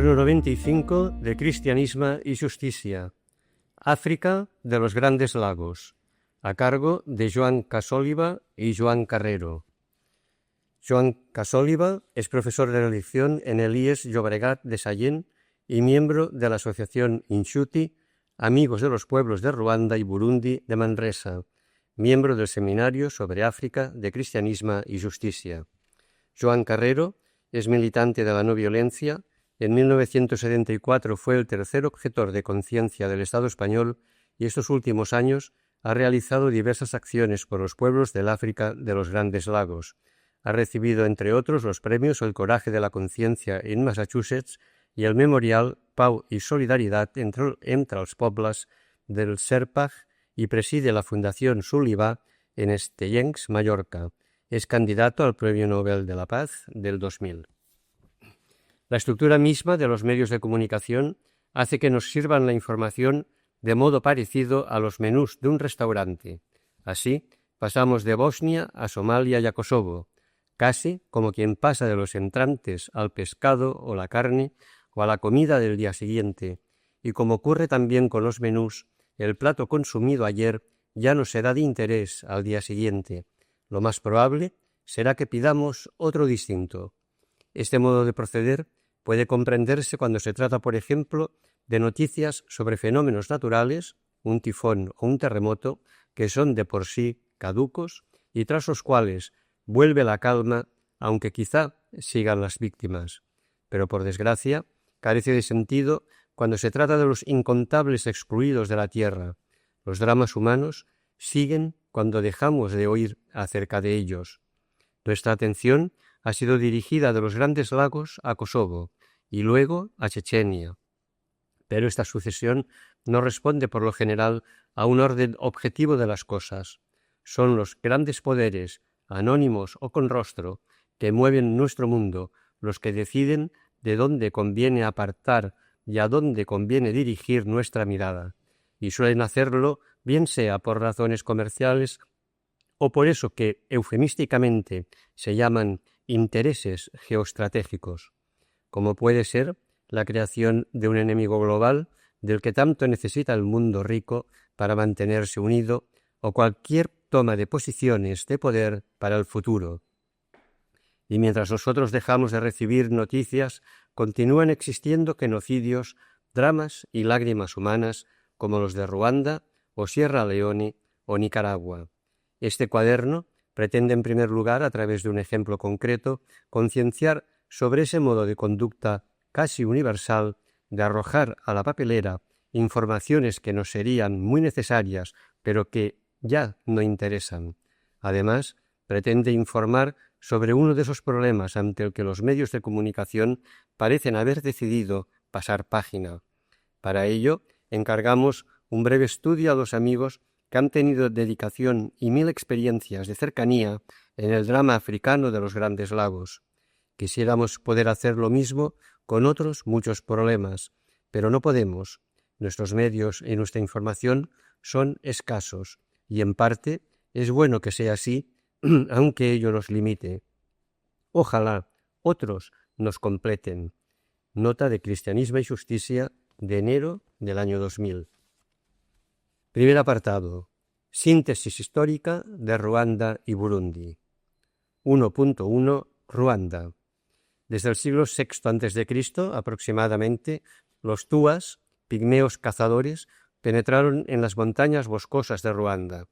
Cuaderno 95 de Cristianisme y Justicia. África de los Grandes Lagos, a cargo de Joan Casóliva y Joan Carrero. Joan Casóliva es profesor de religión en el IES Llobregat de Sallent y miembro de la asociación Inshuti, Amigos de los Pueblos de Ruanda y Burundi de Manresa, miembro del Seminario sobre África de Cristianisme y Justicia. Joan Carrero es militante de la no violencia. En 1974 fue el tercer objetor de conciencia del Estado español y estos últimos años ha realizado diversas acciones por los pueblos del África de los Grandes Lagos. Ha recibido, entre otros, los premios El Coraje de la Conciencia en Massachusetts y el Memorial Pau y Solidaritat entre els Pobles del Serpag y preside la Fundación Sullivan en Estellencs, Mallorca. Es candidato al Premio Nobel de la Paz del 2000. La estructura misma de los medios de comunicación hace que nos sirvan la información de modo parecido a los menús de un restaurante. Así, pasamos de Bosnia a Somalia y a Kosovo, casi como quien pasa de los entrantes al pescado o la carne o a la comida del día siguiente. Y como ocurre también con los menús, el plato consumido ayer ya no será de interés al día siguiente. Lo más probable será que pidamos otro distinto. Este modo de proceder puede comprenderse cuando se trata, por ejemplo, de noticias sobre fenómenos naturales, un tifón o un terremoto, que son de por sí caducos y tras los cuales vuelve la calma, aunque quizá sigan las víctimas. Pero, por desgracia, carece de sentido cuando se trata de los incontables excluidos de la tierra. Los dramas humanos siguen cuando dejamos de oír acerca de ellos. Nuestra atención ha sido dirigida de los Grandes Lagos a Kosovo y luego a Chechenia. Pero esta sucesión no responde por lo general a un orden objetivo de las cosas. Son los grandes poderes, anónimos o con rostro, que mueven nuestro mundo, los que deciden de dónde conviene apartar y a dónde conviene dirigir nuestra mirada, y suelen hacerlo bien sea por razones comerciales o por eso que eufemísticamente se llaman intereses geoestratégicos, como puede ser la creación de un enemigo global del que tanto necesita el mundo rico para mantenerse unido, o cualquier toma de posiciones de poder para el futuro. Y mientras nosotros dejamos de recibir noticias, continúan existiendo genocidios, dramas y lágrimas humanas como los de Ruanda o Sierra Leone o Nicaragua. Este cuaderno pretende, en primer lugar, a través de un ejemplo concreto, concienciar sobre ese modo de conducta casi universal de arrojar a la papelera informaciones que nos serían muy necesarias, pero que ya no interesan. Además, pretende informar sobre uno de esos problemas ante el que los medios de comunicación parecen haber decidido pasar página. Para ello, encargamos un breve estudio a los amigos que han tenido dedicación y 1000 experiencias de cercanía en el drama africano de los Grandes Lagos. Quisiéramos poder hacer lo mismo con otros muchos problemas, pero no podemos. Nuestros medios y nuestra información son escasos, y en parte es bueno que sea así, aunque ello nos limite. Ojalá otros nos completen. Nota de Cristianisme y Justicia de enero del año 2000. Primer apartado. Síntesis histórica de Ruanda y Burundi. 1.1. Ruanda. Desde el siglo VI a.C., aproximadamente, los tuas, pigmeos cazadores, penetraron en las montañas boscosas de Ruanda.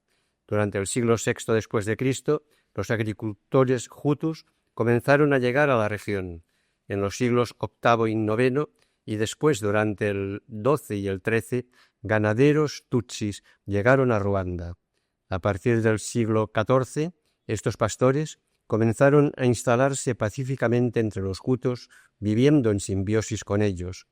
Durante el siglo VI después de Cristo, los agricultores hutus comenzaron a llegar a la región. En los siglos VIII y IX, y después durante el XII y el XIII, ganaderos tutsis llegaron a Ruanda. A partir del siglo XIV, estos pastores comenzaron a instalarse pacíficamente entre los hutus, viviendo en simbiosis con ellos.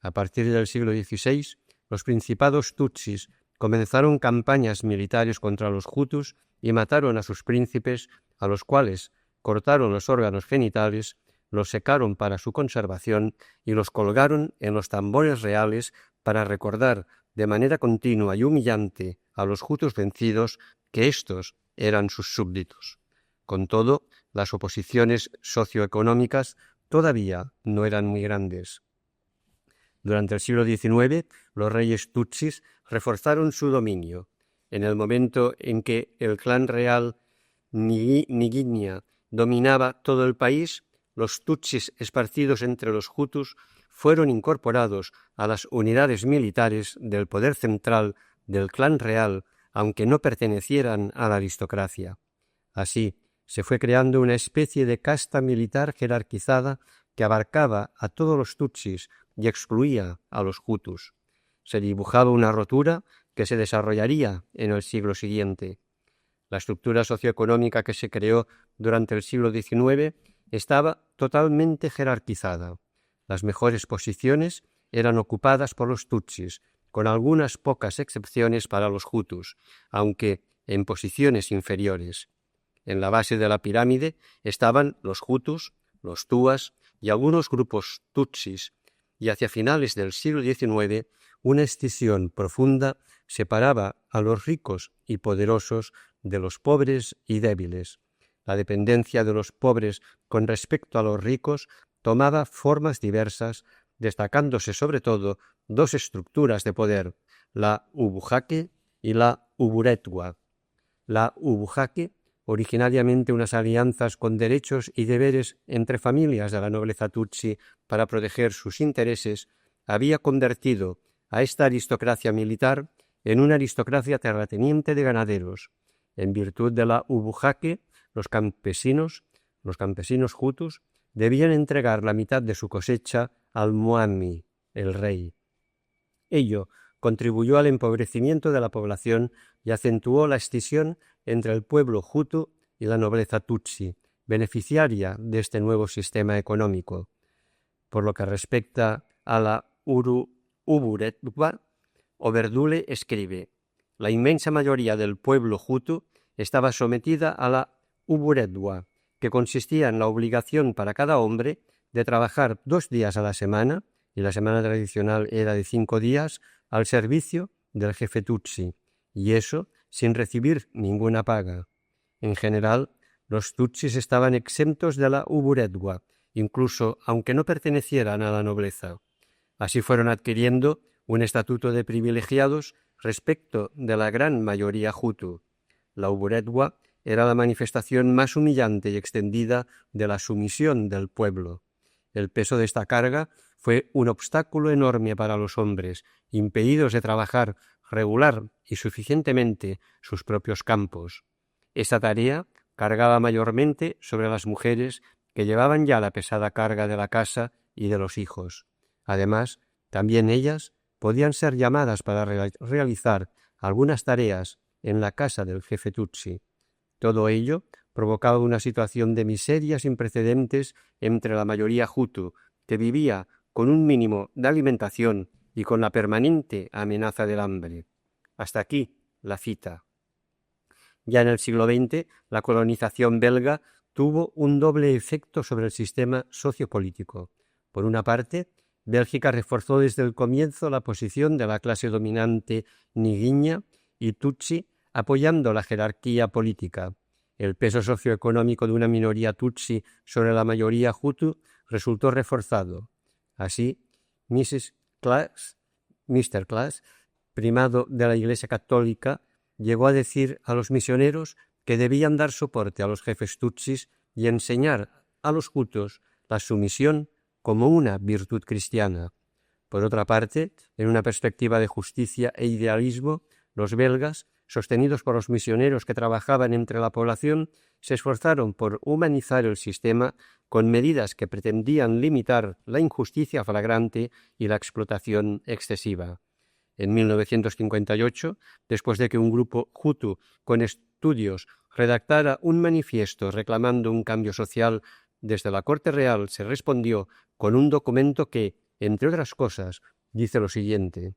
A partir del siglo XVI, los principados tutsis comenzaron campañas militares contra los hutus y mataron a sus príncipes, a los cuales cortaron los órganos genitales, los secaron para su conservación y los colgaron en los tambores reales para recordar de manera continua y humillante a los hutus vencidos que éstos eran sus súbditos. Con todo, las oposiciones socioeconómicas todavía no eran muy grandes. Durante el siglo XIX, los reyes tutsis reforzaron su dominio. En el momento en que el clan real Nginya dominaba todo el país, los tutsis esparcidos entre los hutus fueron incorporados a las unidades militares del poder central del clan real, aunque no pertenecieran a la aristocracia. Así, se fue creando una especie de casta militar jerarquizada que abarcaba a todos los tutsis y excluía a los hutus. Se dibujaba una rotura que se desarrollaría en el siglo siguiente. La estructura socioeconómica que se creó durante el siglo XIX estaba totalmente jerarquizada. Las mejores posiciones eran ocupadas por los tutsis, con algunas pocas excepciones para los hutus, aunque en posiciones inferiores. En la base de la pirámide estaban los hutus, los tuas y algunos grupos tutsis, y hacia finales del siglo XIX una escisión profunda separaba a los ricos y poderosos de los pobres y débiles. La dependencia de los pobres con respecto a los ricos tomaba formas diversas, destacándose sobre todo dos estructuras de poder, la ubujaque y la uburetwa. La ubujaque, originariamente unas alianzas con derechos y deberes entre familias de la nobleza tutsi para proteger sus intereses, había convertido a esta aristocracia militar en una aristocracia terrateniente de ganaderos. En virtud de la ubujaque, los campesinos hutus, debían entregar la mitad de su cosecha al muami, el rey. Ello contribuyó al empobrecimiento de la población y acentuó la escisión entre el pueblo hutu y la nobleza tutsi, beneficiaria de este nuevo sistema económico. Por lo que respecta a la uburetwa, Overdule escribe: la inmensa mayoría del pueblo hutu estaba sometida a la uburetwa, que consistía en la obligación para cada hombre de trabajar 2 días a la semana, y la semana tradicional era de 5 días, al servicio del jefe tutsi, y eso sin recibir ninguna paga. En general, los tutsis estaban exentos de la uburetwa, incluso aunque no pertenecieran a la nobleza. Así fueron adquiriendo un estatuto de privilegiados respecto de la gran mayoría hutu. La uburetwa era la manifestación más humillante y extendida de la sumisión del pueblo. El peso de esta carga fue un obstáculo enorme para los hombres, impedidos de trabajar regular y suficientemente sus propios campos. Esta tarea cargaba mayormente sobre las mujeres, que llevaban ya la pesada carga de la casa y de los hijos. Además, también ellas podían ser llamadas para realizar algunas tareas en la casa del jefe tutsi. Todo ello provocaba una situación de miseria sin precedentes entre la mayoría hutu, que vivía con un mínimo de alimentación y con la permanente amenaza del hambre. Hasta aquí la cita. Ya en el siglo XX, la colonización belga tuvo un doble efecto sobre el sistema sociopolítico. Por una parte, Bélgica reforzó desde el comienzo la posición de la clase dominante Nginya y tutsi, apoyando la jerarquía política. El peso socioeconómico de una minoría tutsi sobre la mayoría hutu resultó reforzado. Así, Mr. Class, primado de la Iglesia Católica, llegó a decir a los misioneros que debían dar soporte a los jefes tutsis y enseñar a los hutus la sumisión como una virtud cristiana. Por otra parte, en una perspectiva de justicia e idealismo, los belgas, sostenidos por los misioneros que trabajaban entre la población, se esforzaron por humanizar el sistema con medidas que pretendían limitar la injusticia flagrante y la explotación excesiva. En 1958, después de que un grupo hutu con estudios redactara un manifiesto reclamando un cambio social, desde la Corte Real se respondió con un documento que, entre otras cosas, dice lo siguiente: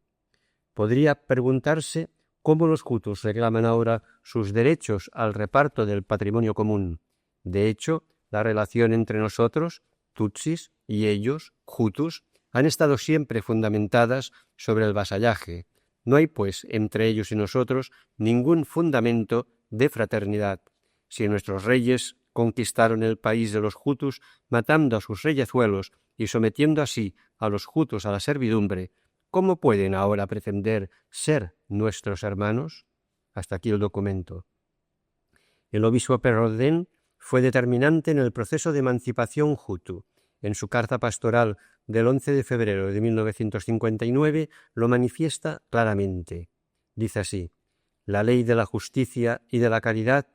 podría preguntarse cómo los hutus reclaman ahora sus derechos al reparto del patrimonio común. De hecho, la relación entre nosotros, tutsis, y ellos, hutus, han estado siempre fundamentadas sobre el vasallaje. No hay, pues, entre ellos y nosotros ningún fundamento de fraternidad. Si nuestros reyes conquistaron el país de los hutus, matando a sus reyezuelos y sometiendo así a los hutus a la servidumbre, ¿cómo pueden ahora pretender ser nuestros hermanos? Hasta aquí el documento. El obispo Perrodén fue determinante en el proceso de emancipación hutu. En su carta pastoral del 11 de febrero de 1959 lo manifiesta claramente. Dice así: la ley de la justicia y de la caridad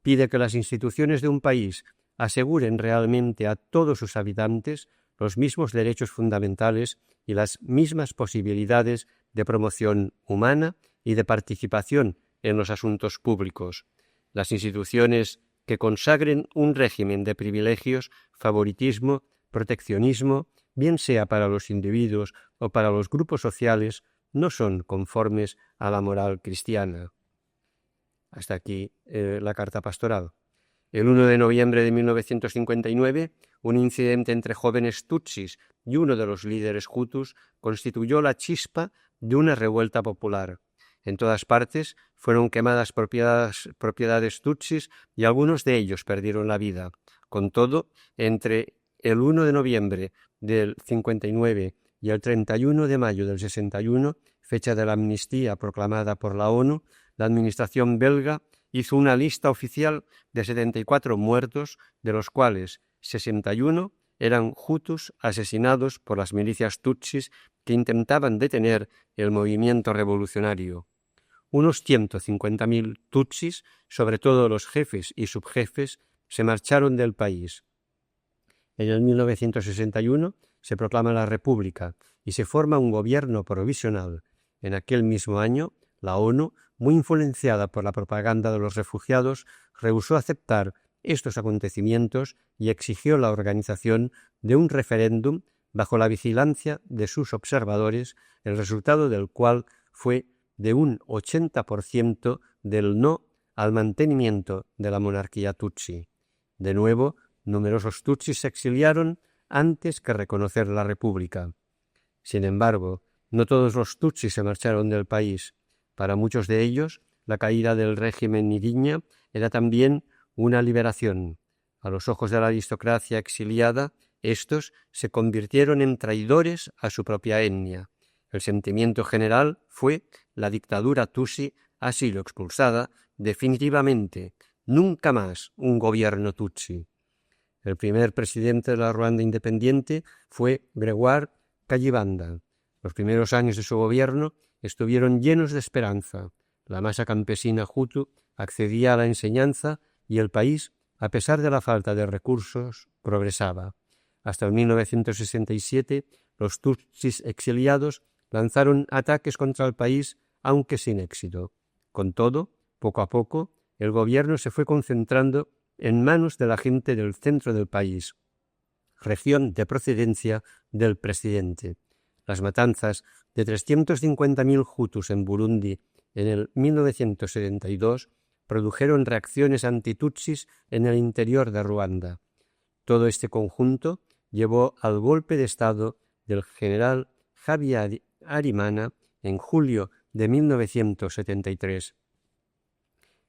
pide que las instituciones de un país aseguren realmente a todos sus habitantes los mismos derechos fundamentales y las mismas posibilidades de promoción humana y de participación en los asuntos públicos. Las instituciones que consagren un régimen de privilegios, favoritismo, proteccionismo, bien sea para los individuos o para los grupos sociales, no son conformes a la moral cristiana. Hasta aquí la carta pastoral. El 1 de noviembre de 1959, un incidente entre jóvenes tutsis y uno de los líderes hutus constituyó la chispa de una revuelta popular. En todas partes fueron quemadas propiedades tutsis y algunos de ellos perdieron la vida. Con todo, entre el 1 de noviembre del 59 y el 31 de mayo del 61, fecha de la amnistía proclamada por la ONU, la administración belga hizo una lista oficial de 74 muertos, de los cuales 61 eran hutus asesinados por las milicias tutsis que intentaban detener el movimiento revolucionario. Unos 150.000 tutsis, sobre todo los jefes y subjefes, se marcharon del país. En el 1961 se proclama la República y se forma un gobierno provisional. En aquel mismo año, la ONU, muy influenciada por la propaganda de los refugiados, rehusó aceptar estos acontecimientos y exigió la organización de un referéndum bajo la vigilancia de sus observadores, el resultado del cual fue de un 80% del no al mantenimiento de la monarquía tutsi. De nuevo, numerosos tutsis se exiliaron antes que reconocer la República. Sin embargo, no todos los tutsis se marcharon del país. Para muchos de ellos, la caída del régimen Niriña era también una liberación. A los ojos de la aristocracia exiliada, estos se convirtieron en traidores a su propia etnia. El sentimiento general fue: la dictadura tutsi ha sido expulsada definitivamente. Nunca más un gobierno tutsi. El primer presidente de la Ruanda independiente fue Gregoire Kayibanda. Los primeros años de su gobierno estuvieron llenos de esperanza. La masa campesina hutu accedía a la enseñanza y el país, a pesar de la falta de recursos, progresaba. Hasta el 1967, los tutsis exiliados lanzaron ataques contra el país, aunque sin éxito. Con todo, poco a poco, el gobierno se fue concentrando en manos de la gente del centro del país, región de procedencia del presidente. Las matanzas de 350.000 hutus en Burundi en el 1972 produjeron reacciones antitutsis en el interior de Ruanda. Todo este conjunto llevó al golpe de Estado del general Habyarimana en julio de 1973.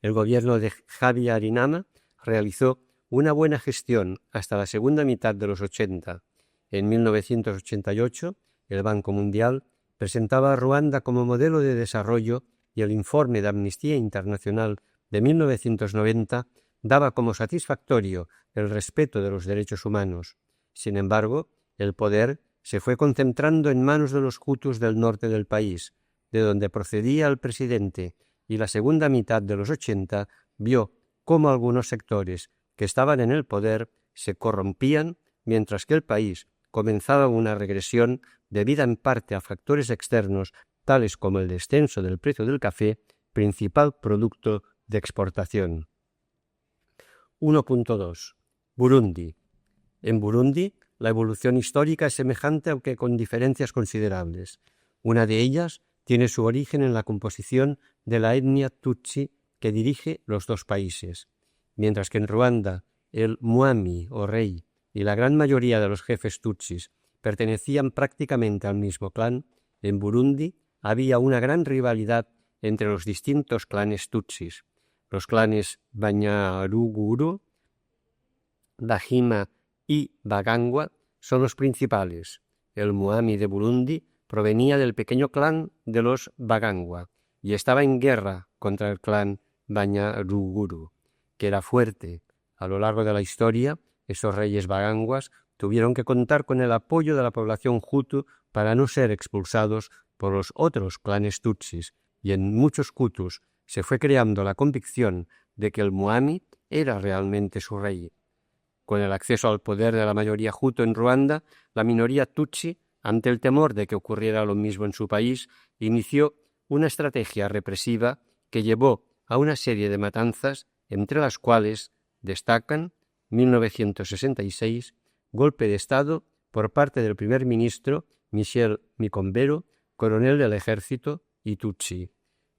El gobierno de Habyarimana realizó una buena gestión hasta la segunda mitad de los 80. En 1988, el Banco Mundial presentaba a Ruanda como modelo de desarrollo y el informe de Amnistía Internacional de 1990 daba como satisfactorio el respeto de los derechos humanos. Sin embargo, el poder se fue concentrando en manos de los hutus del norte del país, de donde procedía el presidente, y la segunda mitad de los 80 vio cómo algunos sectores que estaban en el poder se corrompían, mientras que el país comenzaba una regresión debida en parte a factores externos, tales como el descenso del precio del café, principal producto de exportación. 1.2. Burundi. En Burundi, la evolución histórica es semejante, aunque con diferencias considerables. Una de ellas tiene su origen en la composición de la etnia tutsi que dirige los dos países. Mientras que en Ruanda el Mwami o rey y la gran mayoría de los jefes tutsis pertenecían prácticamente al mismo clan, en Burundi había una gran rivalidad entre los distintos clanes tutsis. Los clanes Banyaruguru, Dahima y Bagangwa son los principales. El Mwami de Burundi provenía del pequeño clan de los Bagangwa y estaba en guerra contra el clan Banyaruguru, que era fuerte. A lo largo de la historia, esos reyes Bagangwas tuvieron que contar con el apoyo de la población hutu para no ser expulsados por los otros clanes tutsis, y en muchos hutus se fue creando la convicción de que el Mwami era realmente su rey. Con el acceso al poder de la mayoría hutu en Ruanda, la minoría tutsi, ante el temor de que ocurriera lo mismo en su país, inició una estrategia represiva que llevó a una serie de matanzas, entre las cuales destacan 1966, golpe de Estado por parte del primer ministro Michel Micombero, coronel del ejército y tutsi.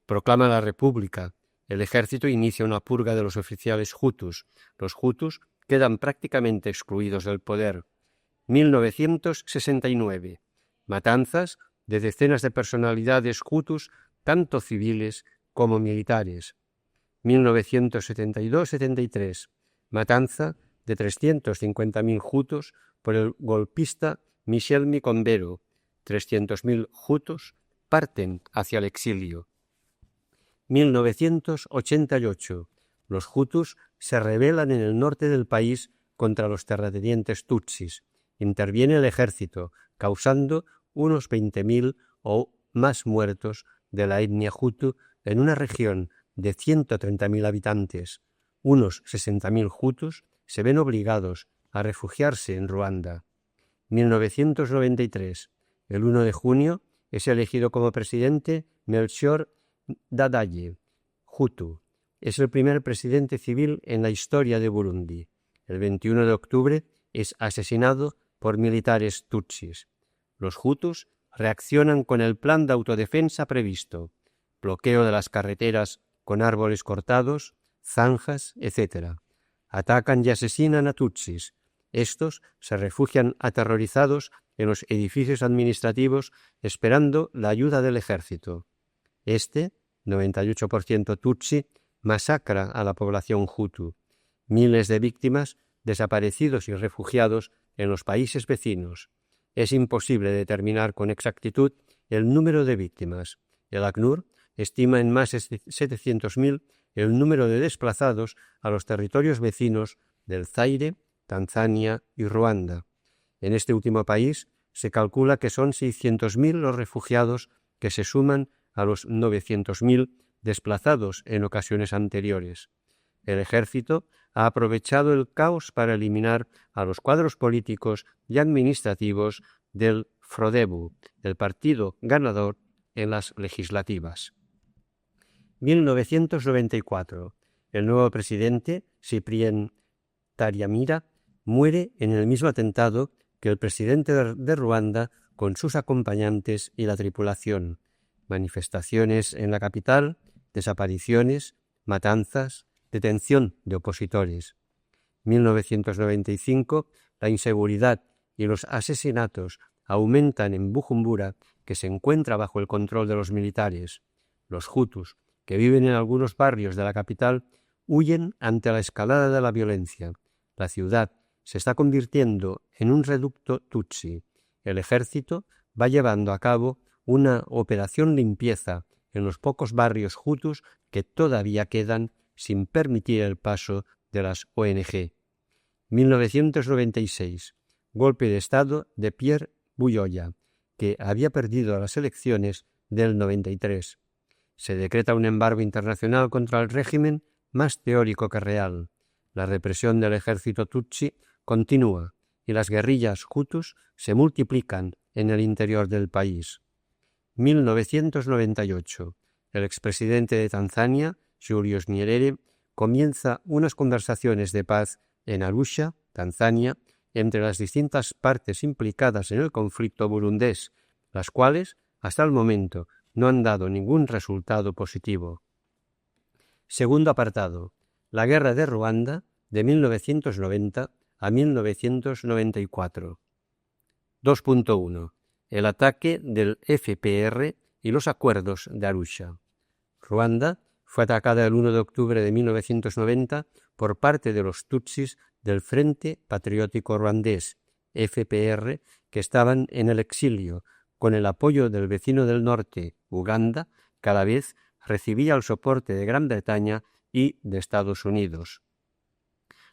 Proclama la República. El ejército inicia una purga de los oficiales hutus. Los hutus quedan prácticamente excluidos del poder. 1969. Matanzas de decenas de personalidades hutus, tanto civiles como militares. 1972-73. Matanza de 350.000 hutus por el golpista Michel Micombero. 300.000 hutus parten hacia el exilio. 1988. Los hutus se rebelan en el norte del país contra los terratenientes tutsis. Interviene el ejército, causando unos 20.000 o más muertos de la etnia hutu en una región de 130.000 habitantes. Unos 60.000 hutus se ven obligados a refugiarse en Ruanda. 1993. El 1 de junio es elegido como presidente Melchior Ndadaye, hutu. Es el primer presidente civil en la historia de Burundi. El 21 de octubre es asesinado por militares tutsis. Los hutus reaccionan con el plan de autodefensa previsto: bloqueo de las carreteras con árboles cortados, zanjas, etc. Atacan y asesinan a tutsis. Estos se refugian aterrorizados en los edificios administrativos esperando la ayuda del ejército. 98% tutsi, masacra a la población hutu. Miles de víctimas, desaparecidos y refugiados en los países vecinos. Es imposible determinar con exactitud el número de víctimas. El ACNUR estima en más de 700.000 el número de desplazados a los territorios vecinos del Zaire, Tanzania y Ruanda. En este último país se calcula que son 600.000 los refugiados que se suman a los 900.000 desplazados en ocasiones anteriores. El ejército ha aprovechado el caos para eliminar a los cuadros políticos y administrativos del Frodebu, el partido ganador en las legislativas. 1994. El nuevo presidente, Cyprien Ntaryamira, muere en el mismo atentado que el presidente de Ruanda con sus acompañantes y la tripulación. Manifestaciones en la capital, desapariciones, matanzas, detención de opositores. 1995. La inseguridad y los asesinatos aumentan en Bujumbura, que se encuentra bajo el control de los militares. Los hutus, que viven en algunos barrios de la capital, huyen ante la escalada de la violencia. La ciudad se está convirtiendo en un reducto tutsi. El ejército va llevando a cabo una operación limpieza en los pocos barrios hutus que todavía quedan, sin permitir el paso de las ONG. 1996. Golpe de Estado de Pierre Buyoya, que había perdido las elecciones del 93. Se decreta un embargo internacional contra el régimen, más teórico que real. La represión del ejército tutsi continúa y las guerrillas hutus se multiplican en el interior del país. 1998. El expresidente de Tanzania, Julius Nyerere, comienza unas conversaciones de paz en Arusha, Tanzania, entre las distintas partes implicadas en el conflicto burundés, las cuales, hasta el momento, no han dado ningún resultado positivo. Segundo apartado. La guerra de Ruanda, de 1990 a 1994. 2.1. El ataque del FPR y los acuerdos de Arusha. Ruanda fue atacada el 1 de octubre de 1990 por parte de los Tutsis del Frente Patriótico Ruandés, FPR, que estaban en el exilio. Con el apoyo del vecino del norte, Uganda, cada vez recibía el soporte de Gran Bretaña y de Estados Unidos.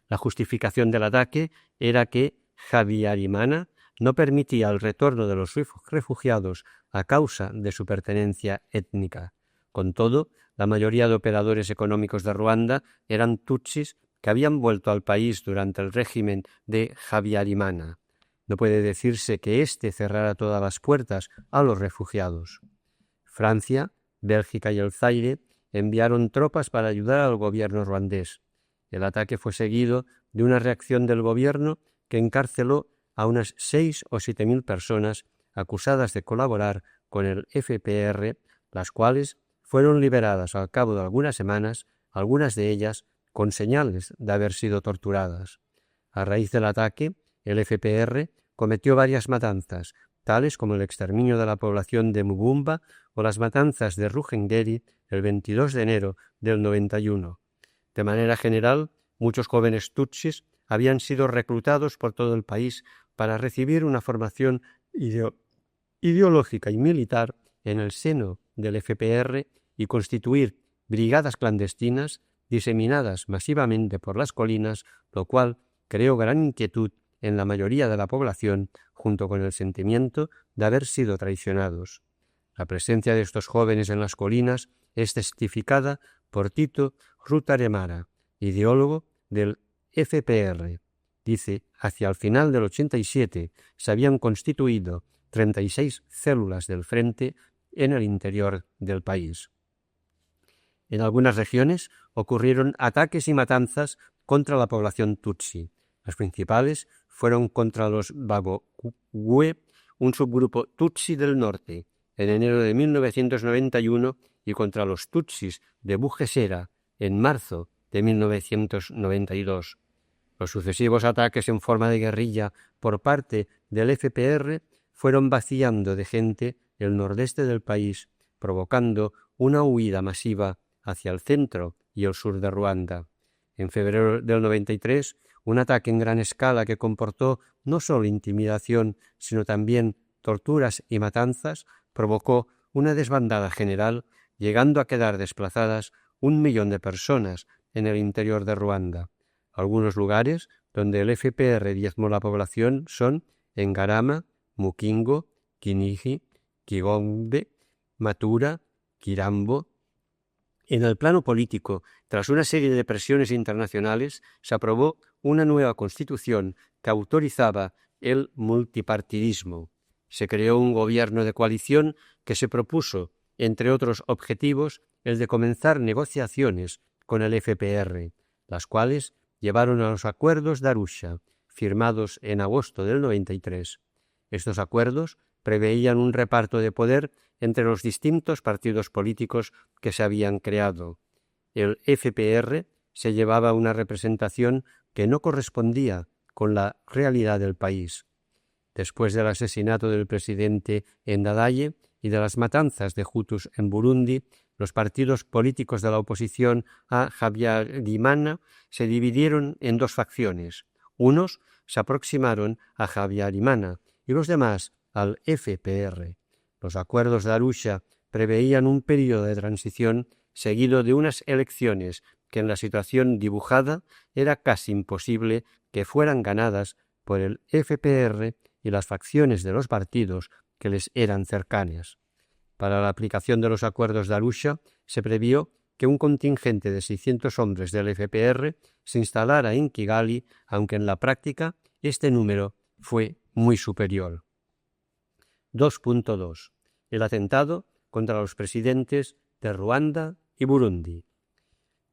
La justificación del ataque era que Habyarimana no permitía el retorno de los refugiados a causa de su pertenencia étnica. Con todo, la mayoría de operadores económicos de Ruanda eran tutsis que habían vuelto al país durante el régimen de Habyarimana. No puede decirse que éste cerrara todas las puertas a los refugiados. Francia, Bélgica y el Zaire enviaron tropas para ayudar al gobierno ruandés. El ataque fue seguido de una reacción del gobierno que encarceló a unas 6 o 7 mil personas acusadas de colaborar con el FPR, las cuales fueron liberadas al cabo de algunas semanas, algunas de ellas con señales de haber sido torturadas. A raíz del ataque, el FPR cometió varias matanzas, tales como el exterminio de la población de Mubumba o las matanzas de Ruhengeri el 22 de enero del 91. De manera general, muchos jóvenes tutsis habían sido reclutados por todo el país para recibir una formación ideológica y militar en el seno del FPR y constituir brigadas clandestinas diseminadas masivamente por las colinas, lo cual creó gran inquietud en la mayoría de la población, junto con el sentimiento de haber sido traicionados. La presencia de estos jóvenes en las colinas es testificada por Tito Rutaremara, ideólogo del FPR. Dice, hacia el final del 87 se habían constituido 36 células del frente en el interior del país. En algunas regiones ocurrieron ataques y matanzas contra la población tutsi. Las principales fueron contra los Bagogwe, un subgrupo tutsi del norte, en enero de 1991, y contra los tutsis de Bugesera, en marzo de 1992. Los sucesivos ataques en forma de guerrilla por parte del FPR fueron vaciando de gente el nordeste del país, provocando una huida masiva hacia el centro y el sur de Ruanda. En febrero del 93, un ataque en gran escala que comportó no solo intimidación, sino también torturas y matanzas, provocó una desbandada general, llegando a quedar desplazadas 1 millón de personas en el interior de Ruanda. Algunos lugares donde el FPR diezmó la población son Engarama, Mukingo, Kinigi, Kigombe, Matura, Kirambo. En el plano político, tras una serie de presiones internacionales, se aprobó una nueva constitución que autorizaba el multipartidismo. Se creó un gobierno de coalición que se propuso, entre otros objetivos, el de comenzar negociaciones con el FPR, las cuales llevaron a los acuerdos de Arusha, firmados en agosto del 93. Estos acuerdos preveían un reparto de poder entre los distintos partidos políticos que se habían creado. El FPR se llevaba una representación que no correspondía con la realidad del país. Después del asesinato del presidente Ndadaye y de las matanzas de Hutus en Burundi, los partidos políticos de la oposición a Habyarimana se dividieron en dos facciones. Unos se aproximaron a Habyarimana y los demás al FPR. Los acuerdos de Arusha preveían un periodo de transición seguido de unas elecciones que en la situación dibujada era casi imposible que fueran ganadas por el FPR y las facciones de los partidos que les eran cercanas. Para la aplicación de los acuerdos de Arusha se previó que un contingente de 600 hombres del FPR se instalara en Kigali, aunque en la práctica este número fue muy superior. 2.2. El atentado contra los presidentes de Ruanda y Burundi.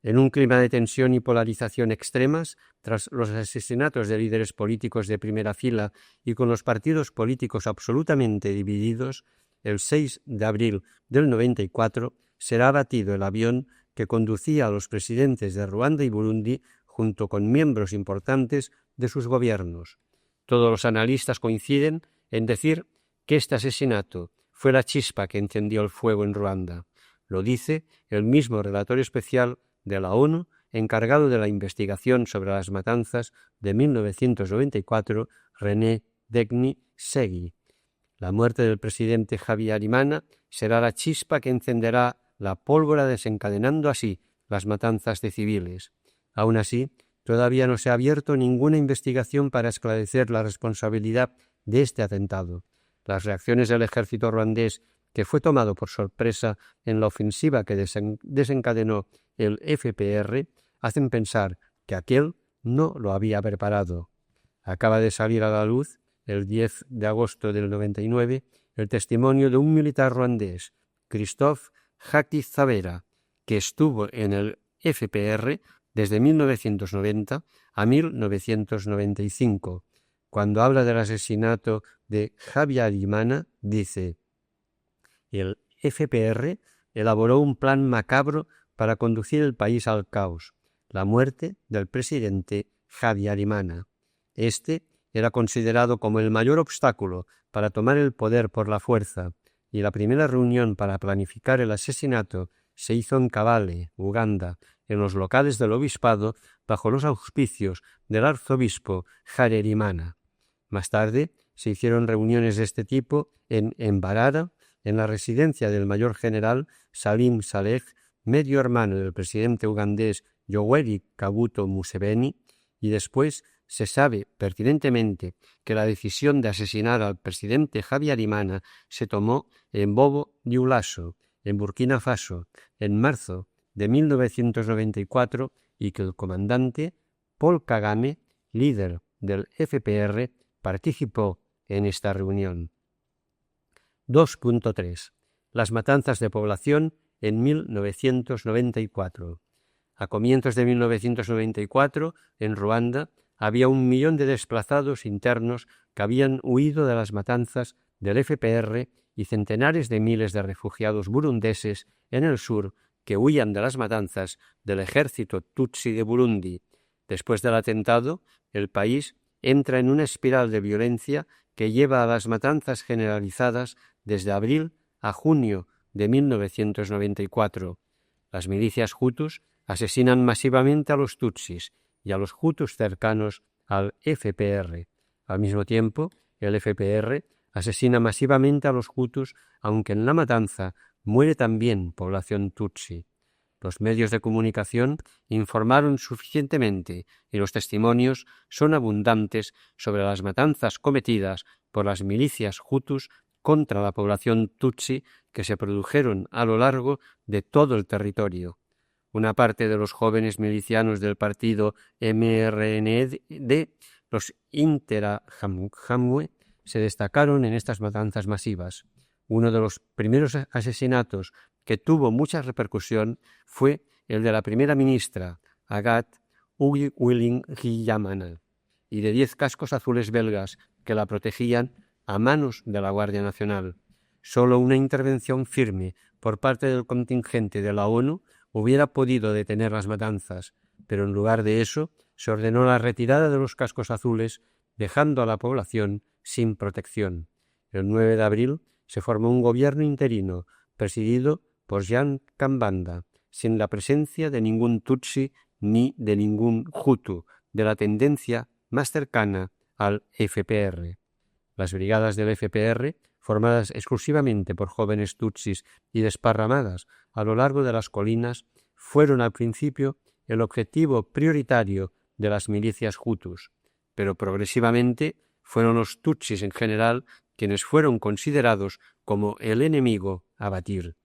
En un clima de tensión y polarización extremas, tras los asesinatos de líderes políticos de primera fila y con los partidos políticos absolutamente divididos, el 6 de abril del 94 será abatido el avión que conducía a los presidentes de Ruanda y Burundi junto con miembros importantes de sus gobiernos. Todos los analistas coinciden en decir que este asesinato fue la chispa que encendió el fuego en Ruanda. Lo dice el mismo relator especial de la ONU encargado de la investigación sobre las matanzas de 1994, René Degni-Segui. La muerte del presidente Javier Arimana será la chispa que encenderá la pólvora, desencadenando así las matanzas de civiles. Aún así, todavía no se ha abierto ninguna investigación para esclarecer la responsabilidad de este atentado. Las reacciones del ejército ruandés, que fue tomado por sorpresa en la ofensiva que desencadenó el FPR, hacen pensar que aquel no lo había preparado. Acaba de salir a la luz, el 10 de agosto del 99, el testimonio de un militar ruandés, Christophe Hakizabera, que estuvo en el FPR desde 1990 a 1995. Cuando habla del asesinato de Javier Arimana, dice: el FPR elaboró un plan macabro para conducir el país al caos, la muerte del presidente Javier Arimana. Este era considerado como el mayor obstáculo para tomar el poder por la fuerza, y la primera reunión para planificar el asesinato se hizo en Kabale, Uganda, en los locales del obispado, bajo los auspicios del arzobispo Harerimana. Más tarde se hicieron reuniones de este tipo en Mbarara, en la residencia del mayor general Salim Saleh, medio hermano del presidente ugandés Yoweri Kaguta Museveni, y después se sabe pertinentemente que la decisión de asesinar al presidente Javier Arimana se tomó en Bobo-Dioulasso, en Burkina Faso, en marzo de 1994, y que el comandante Paul Kagame, líder del FPR, participó en esta reunión. 2.3. Las matanzas de población en 1994. A comienzos de 1994, en Ruanda, había 1 millón de desplazados internos que habían huido de las matanzas del FPR y centenares de miles de refugiados burundeses en el sur que huían de las matanzas del ejército Tutsi de Burundi. Después del atentado, el país entra en una espiral de violencia que lleva a las matanzas generalizadas desde abril a junio de 1994. Las milicias hutus asesinan masivamente a los tutsis y a los hutus cercanos al FPR. Al mismo tiempo, el FPR asesina masivamente a los hutus, aunque en la matanza muere también población tutsi. Los medios de comunicación informaron suficientemente y los testimonios son abundantes sobre las matanzas cometidas por las milicias hutus contra la población tutsi que se produjeron a lo largo de todo el territorio. Una parte de los jóvenes milicianos del partido MRND, los Interahamwe, se destacaron en estas matanzas masivas. Uno de los primeros asesinatos que tuvo mucha repercusión fue el de la primera ministra, Agathe Uwilingiyimana, y de 10 cascos azules belgas que la protegían a manos de la Guardia Nacional. Solo una intervención firme por parte del contingente de la ONU hubiera podido detener las matanzas, pero en lugar de eso se ordenó la retirada de los cascos azules, dejando a la población sin protección. El 9 de abril se formó un gobierno interino presidido por Jean Kambanda, sin la presencia de ningún tutsi ni de ningún hutu de la tendencia más cercana al FPR. Las brigadas del FPR, formadas exclusivamente por jóvenes tutsis y desparramadas a lo largo de las colinas, fueron al principio el objetivo prioritario de las milicias hutus, pero progresivamente fueron los tutsis en general quienes fueron considerados como el enemigo a batir.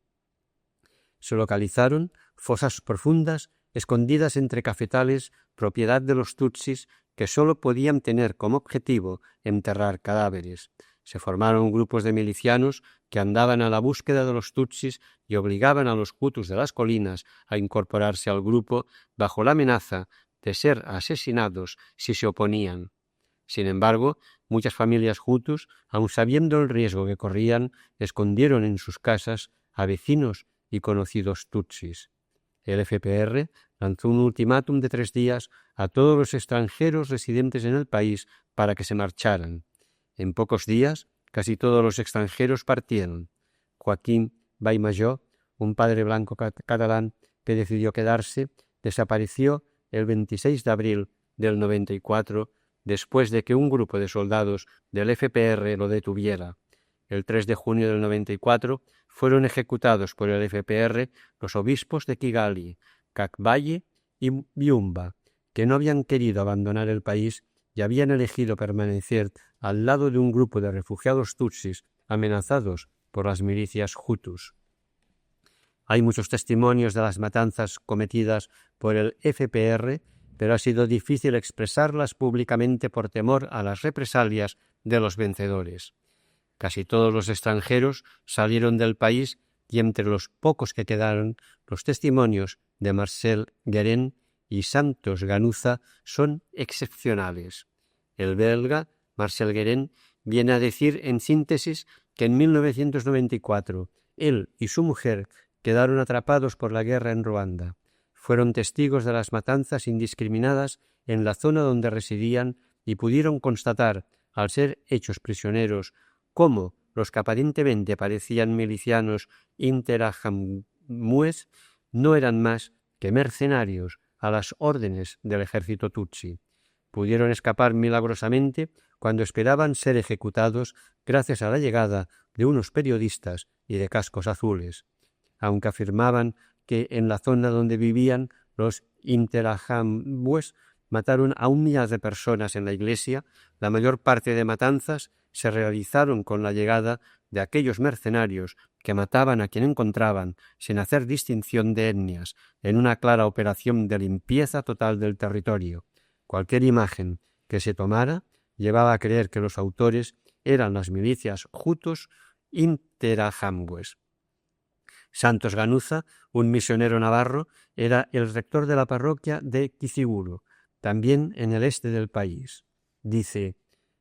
Se localizaron fosas profundas escondidas entre cafetales, propiedad de los tutsis, que sólo podían tener como objetivo enterrar cadáveres. Se formaron grupos de milicianos que andaban a la búsqueda de los tutsis y obligaban a los hutus de las colinas a incorporarse al grupo bajo la amenaza de ser asesinados si se oponían. Sin embargo, muchas familias hutus, aun sabiendo el riesgo que corrían, escondieron en sus casas a vecinos y conocidos tutsis. El FPR lanzó un ultimátum de 3 días a todos los extranjeros residentes en el país para que se marcharan. En pocos días, casi todos los extranjeros partieron. Joaquín Baimajó, un padre blanco catalán que decidió quedarse, desapareció el 26 de abril del 94, después de que un grupo de soldados del FPR lo detuviera. El 3 de junio del 94 fueron ejecutados por el FPR los obispos de Kigali, Kakbaye y Byumba, que no habían querido abandonar el país y habían elegido permanecer al lado de un grupo de refugiados tutsis amenazados por las milicias hutus. Hay muchos testimonios de las matanzas cometidas por el FPR, pero ha sido difícil expresarlas públicamente por temor a las represalias de los vencedores. Casi todos los extranjeros salieron del país y entre los pocos que quedaron, los testimonios de Marcel Guérin y Santos Ganuza son excepcionales. El belga Marcel Guérin viene a decir en síntesis que en 1994 él y su mujer quedaron atrapados por la guerra en Ruanda. Fueron testigos de las matanzas indiscriminadas en la zona donde residían y pudieron constatar, al ser hechos prisioneros, cómo los que aparentemente parecían milicianos interahamwe no eran más que mercenarios a las órdenes del ejército tutsi. Pudieron escapar milagrosamente cuando esperaban ser ejecutados gracias a la llegada de unos periodistas y de cascos azules. Aunque afirmaban que en la zona donde vivían los interahamwe mataron a 1 millar de personas en la iglesia, la mayor parte de matanzas se realizaron con la llegada de aquellos mercenarios que mataban a quien encontraban sin hacer distinción de etnias, en una clara operación de limpieza total del territorio. Cualquier imagen que se tomara llevaba a creer que los autores eran las milicias hutus interahamwe. Santos Ganuza, un misionero navarro, era el rector de la parroquia de Kiziguro, también en el este del país. Dice: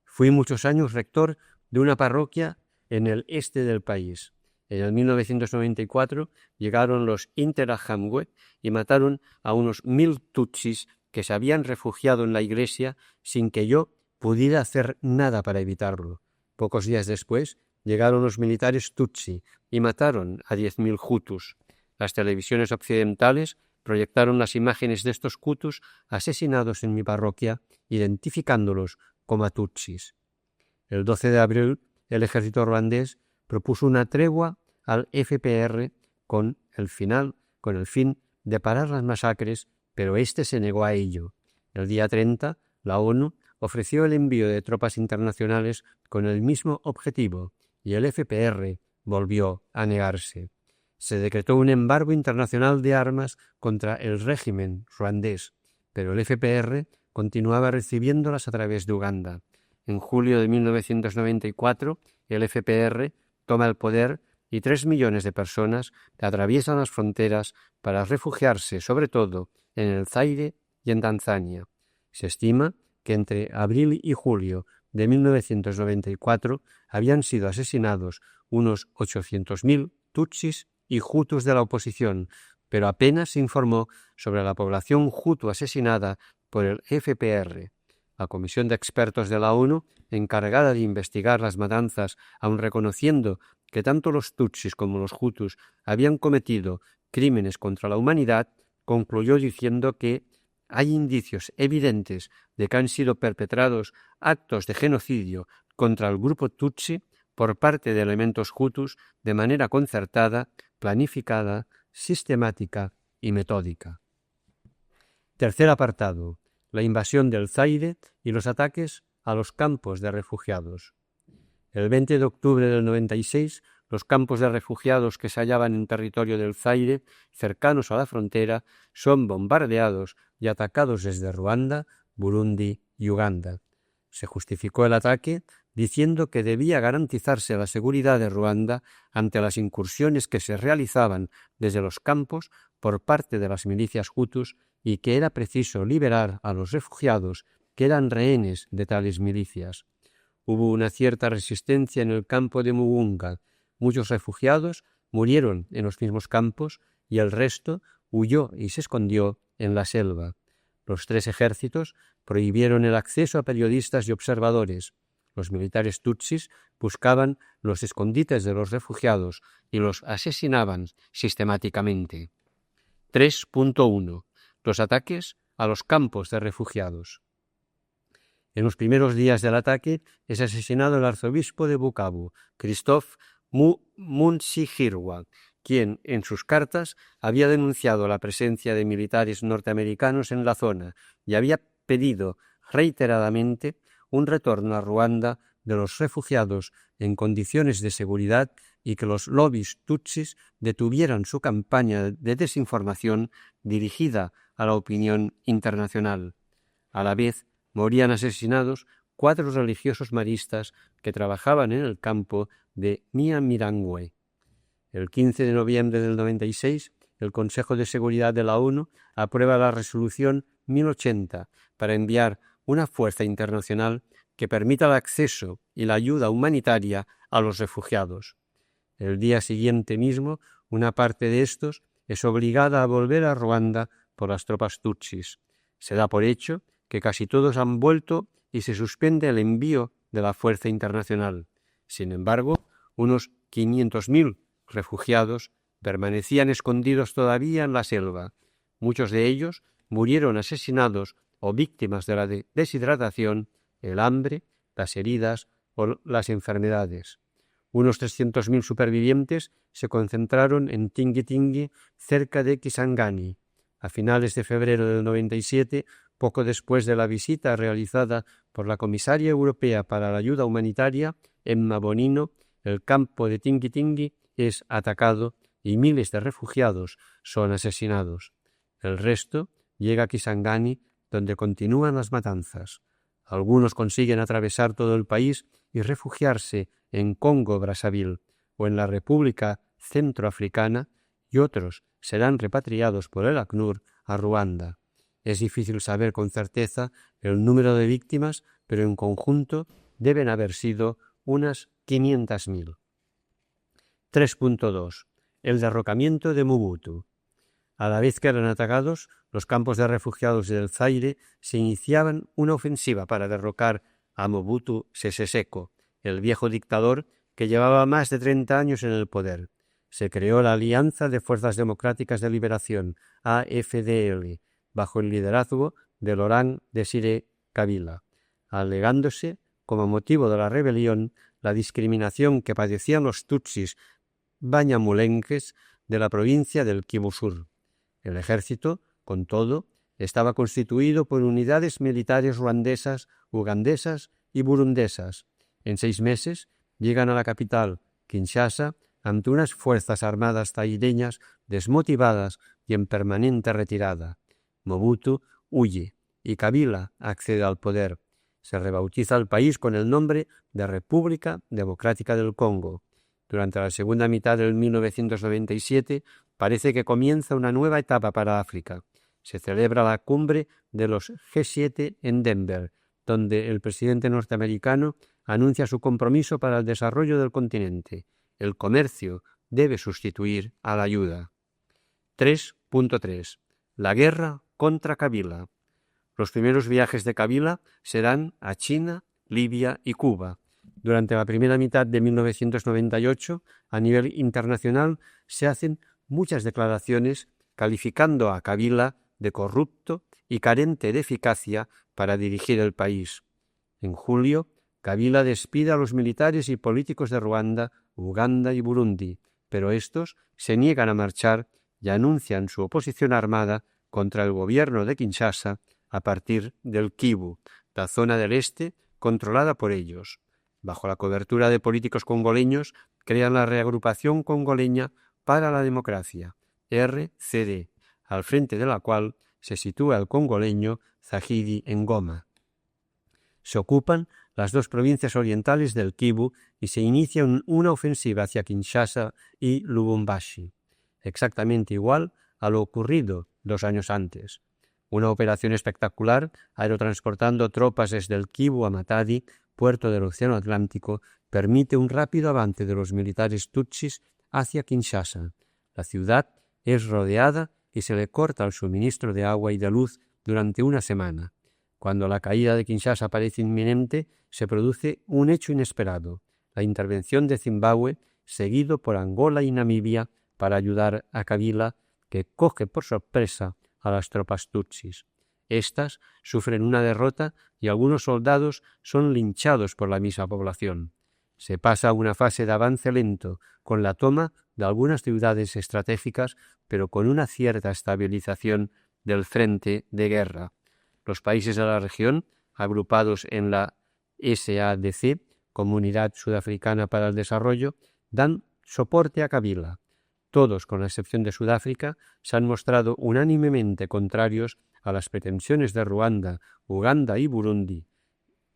«Fui muchos años rector de una parroquia en el este del país. En el 1994 llegaron los interahamwe y mataron a unos 1000 tutsis que se habían refugiado en la iglesia sin que yo pudiera hacer nada para evitarlo. Pocos días después llegaron los militares tutsi y mataron a 10.000 hutus. Las televisiones occidentales proyectaron las imágenes de estos hutus asesinados en mi parroquia, identificándolos como tutsis. El 12 de abril, el ejército ruandés propuso una tregua al FPR con el fin de parar las masacres, pero éste se negó a ello. El día 30, la ONU ofreció el envío de tropas internacionales con el mismo objetivo, y el FPR volvió a negarse. Se decretó un embargo internacional de armas contra el régimen ruandés, pero el FPR continuaba recibiéndolas a través de Uganda. En julio de 1994, el FPR toma el poder y 3 millones de personas atraviesan las fronteras para refugiarse, sobre todo en el Zaire y en Tanzania. Se estima que entre abril y julio de 1994 habían sido asesinados unos 800.000 tutsis y hutus de la oposición, pero apenas se informó sobre la población hutu asesinada por el FPR. La Comisión de Expertos de la ONU, encargada de investigar las matanzas, aun reconociendo que tanto los tutsis como los hutus habían cometido crímenes contra la humanidad, concluyó diciendo que hay indicios evidentes de que han sido perpetrados actos de genocidio contra el grupo tutsi por parte de elementos hutus de manera concertada, planificada, sistemática y metódica. Tercer apartado: la invasión del Zaire y los ataques a los campos de refugiados. El 20 de octubre del 96, los campos de refugiados que se hallaban en territorio del Zaire, cercanos a la frontera, son bombardeados y atacados desde Ruanda, Burundi y Uganda. Se justificó el ataque diciendo que debía garantizarse la seguridad de Ruanda ante las incursiones que se realizaban desde los campos por parte de las milicias hutus y que era preciso liberar a los refugiados que eran rehenes de tales milicias. Hubo una cierta resistencia en el campo de Mugunga. Muchos refugiados murieron en los mismos campos y el resto huyó y se escondió en la selva. Los 3 ejércitos prohibieron el acceso a periodistas y observadores. Los militares tutsis buscaban los escondites de los refugiados y los asesinaban sistemáticamente. 3.1. Los ataques a los campos de refugiados. En los primeros días del ataque es asesinado el arzobispo de Bukavu, Christophe Munsigirwa, quien en sus cartas había denunciado la presencia de militares norteamericanos en la zona y había pedido reiteradamente un retorno a Ruanda de los refugiados en condiciones de seguridad y que los lobbies tutsis detuvieran su campaña de desinformación dirigida a la opinión internacional. A la vez, morían asesinados 4 religiosos maristas que trabajaban en el campo de Nyamiranger. El 15 de noviembre del 96, el Consejo de Seguridad de la ONU aprueba la resolución 1080 para enviar una fuerza internacional que permita el acceso y la ayuda humanitaria a los refugiados. El día siguiente mismo, una parte de estos es obligada a volver a Ruanda por las tropas tutsis. Se da por hecho que casi todos han vuelto y se suspende el envío de la fuerza internacional. Sin embargo, unos 500.000 refugiados permanecían escondidos todavía en la selva. Muchos de ellos murieron asesinados o víctimas de la deshidratación, el hambre, las heridas o las enfermedades. Unos 300.000 supervivientes se concentraron en Tingi-Tingi, cerca de Kisangani. A finales de febrero del 97, poco después de la visita realizada por la comisaria europea para la ayuda humanitaria, Emma Bonino, el campo de Tingi-Tingi es atacado y miles de refugiados son asesinados. El resto llega a Kisangani, donde continúan las matanzas. Algunos consiguen atravesar todo el país y refugiarse en Congo-Brazzaville o en la República Centroafricana, y otros serán repatriados por el ACNUR a Ruanda. Es difícil saber con certeza el número de víctimas, pero en conjunto deben haber sido unas 500.000. 3.2. El derrocamiento de Mobutu. A la vez que eran atacados, los campos de refugiados del Zaire se iniciaban una ofensiva para derrocar a Mobutu Sese Seko, el viejo dictador que llevaba más de 30 años en el poder. Se creó la Alianza de Fuerzas Democráticas de Liberación, AFDL, bajo el liderazgo de Laurent Désiré Kabila, alegándose como motivo de la rebelión la discriminación que padecían los tutsis bañamulenques de la provincia del Kivu Sur. El ejército, con todo, estaba constituido por unidades militares ruandesas, ugandesas y burundesas. En 6 meses llegan a la capital, Kinshasa, ante unas fuerzas armadas zaireñas desmotivadas y en permanente retirada. Mobutu huye y Kabila accede al poder. Se rebautiza el país con el nombre de República Democrática del Congo. Durante la segunda mitad del 1997 parece que comienza una nueva etapa para África. Se celebra la cumbre de los G7 en Denver, donde el presidente norteamericano anuncia su compromiso para el desarrollo del continente. El comercio debe sustituir a la ayuda. 3.3. La guerra contra Kabila. Los primeros viajes de Kabila serán a China, Libia y Cuba. Durante la primera mitad de 1998, a nivel internacional, se hacen muchas declaraciones calificando a Kabila de corrupto y carente de eficacia para dirigir el país. En julio, Kabila despide a los militares y políticos de Ruanda, Uganda y Burundi, pero estos se niegan a marchar y anuncian su oposición armada contra el gobierno de Kinshasa a partir del Kivu, la zona del este controlada por ellos. Bajo la cobertura de políticos congoleños, crean la Reagrupación Congoleña para la Democracia, RCD, al frente de la cual se sitúa el congoleño Zahidi Ngoma. Se ocupan las 2 provincias orientales del Kivu y se inicia una ofensiva hacia Kinshasa y Lubumbashi, exactamente igual a lo ocurrido 2 años antes. Una operación espectacular, aerotransportando tropas desde el Kivu a Matadi, puerto del Océano Atlántico, permite un rápido avance de los militares tutsis hacia Kinshasa. La ciudad es rodeada y se le corta el suministro de agua y de luz durante una semana. Cuando la caída de Kinshasa parece inminente, se produce un hecho inesperado: la intervención de Zimbabue, seguido por Angola y Namibia, para ayudar a Kabila, que coge por sorpresa a las tropas tutsis. Estas sufren una derrota y algunos soldados son linchados por la misma población. Se pasa a una fase de avance lento, con la toma de algunas ciudades estratégicas, pero con una cierta estabilización del frente de guerra. Los países de la región, agrupados en la SADC, Comunidad Sudafricana para el Desarrollo, dan soporte a Kabila. Todos, con la excepción de Sudáfrica, se han mostrado unánimemente contrarios a las pretensiones de Ruanda, Uganda y Burundi,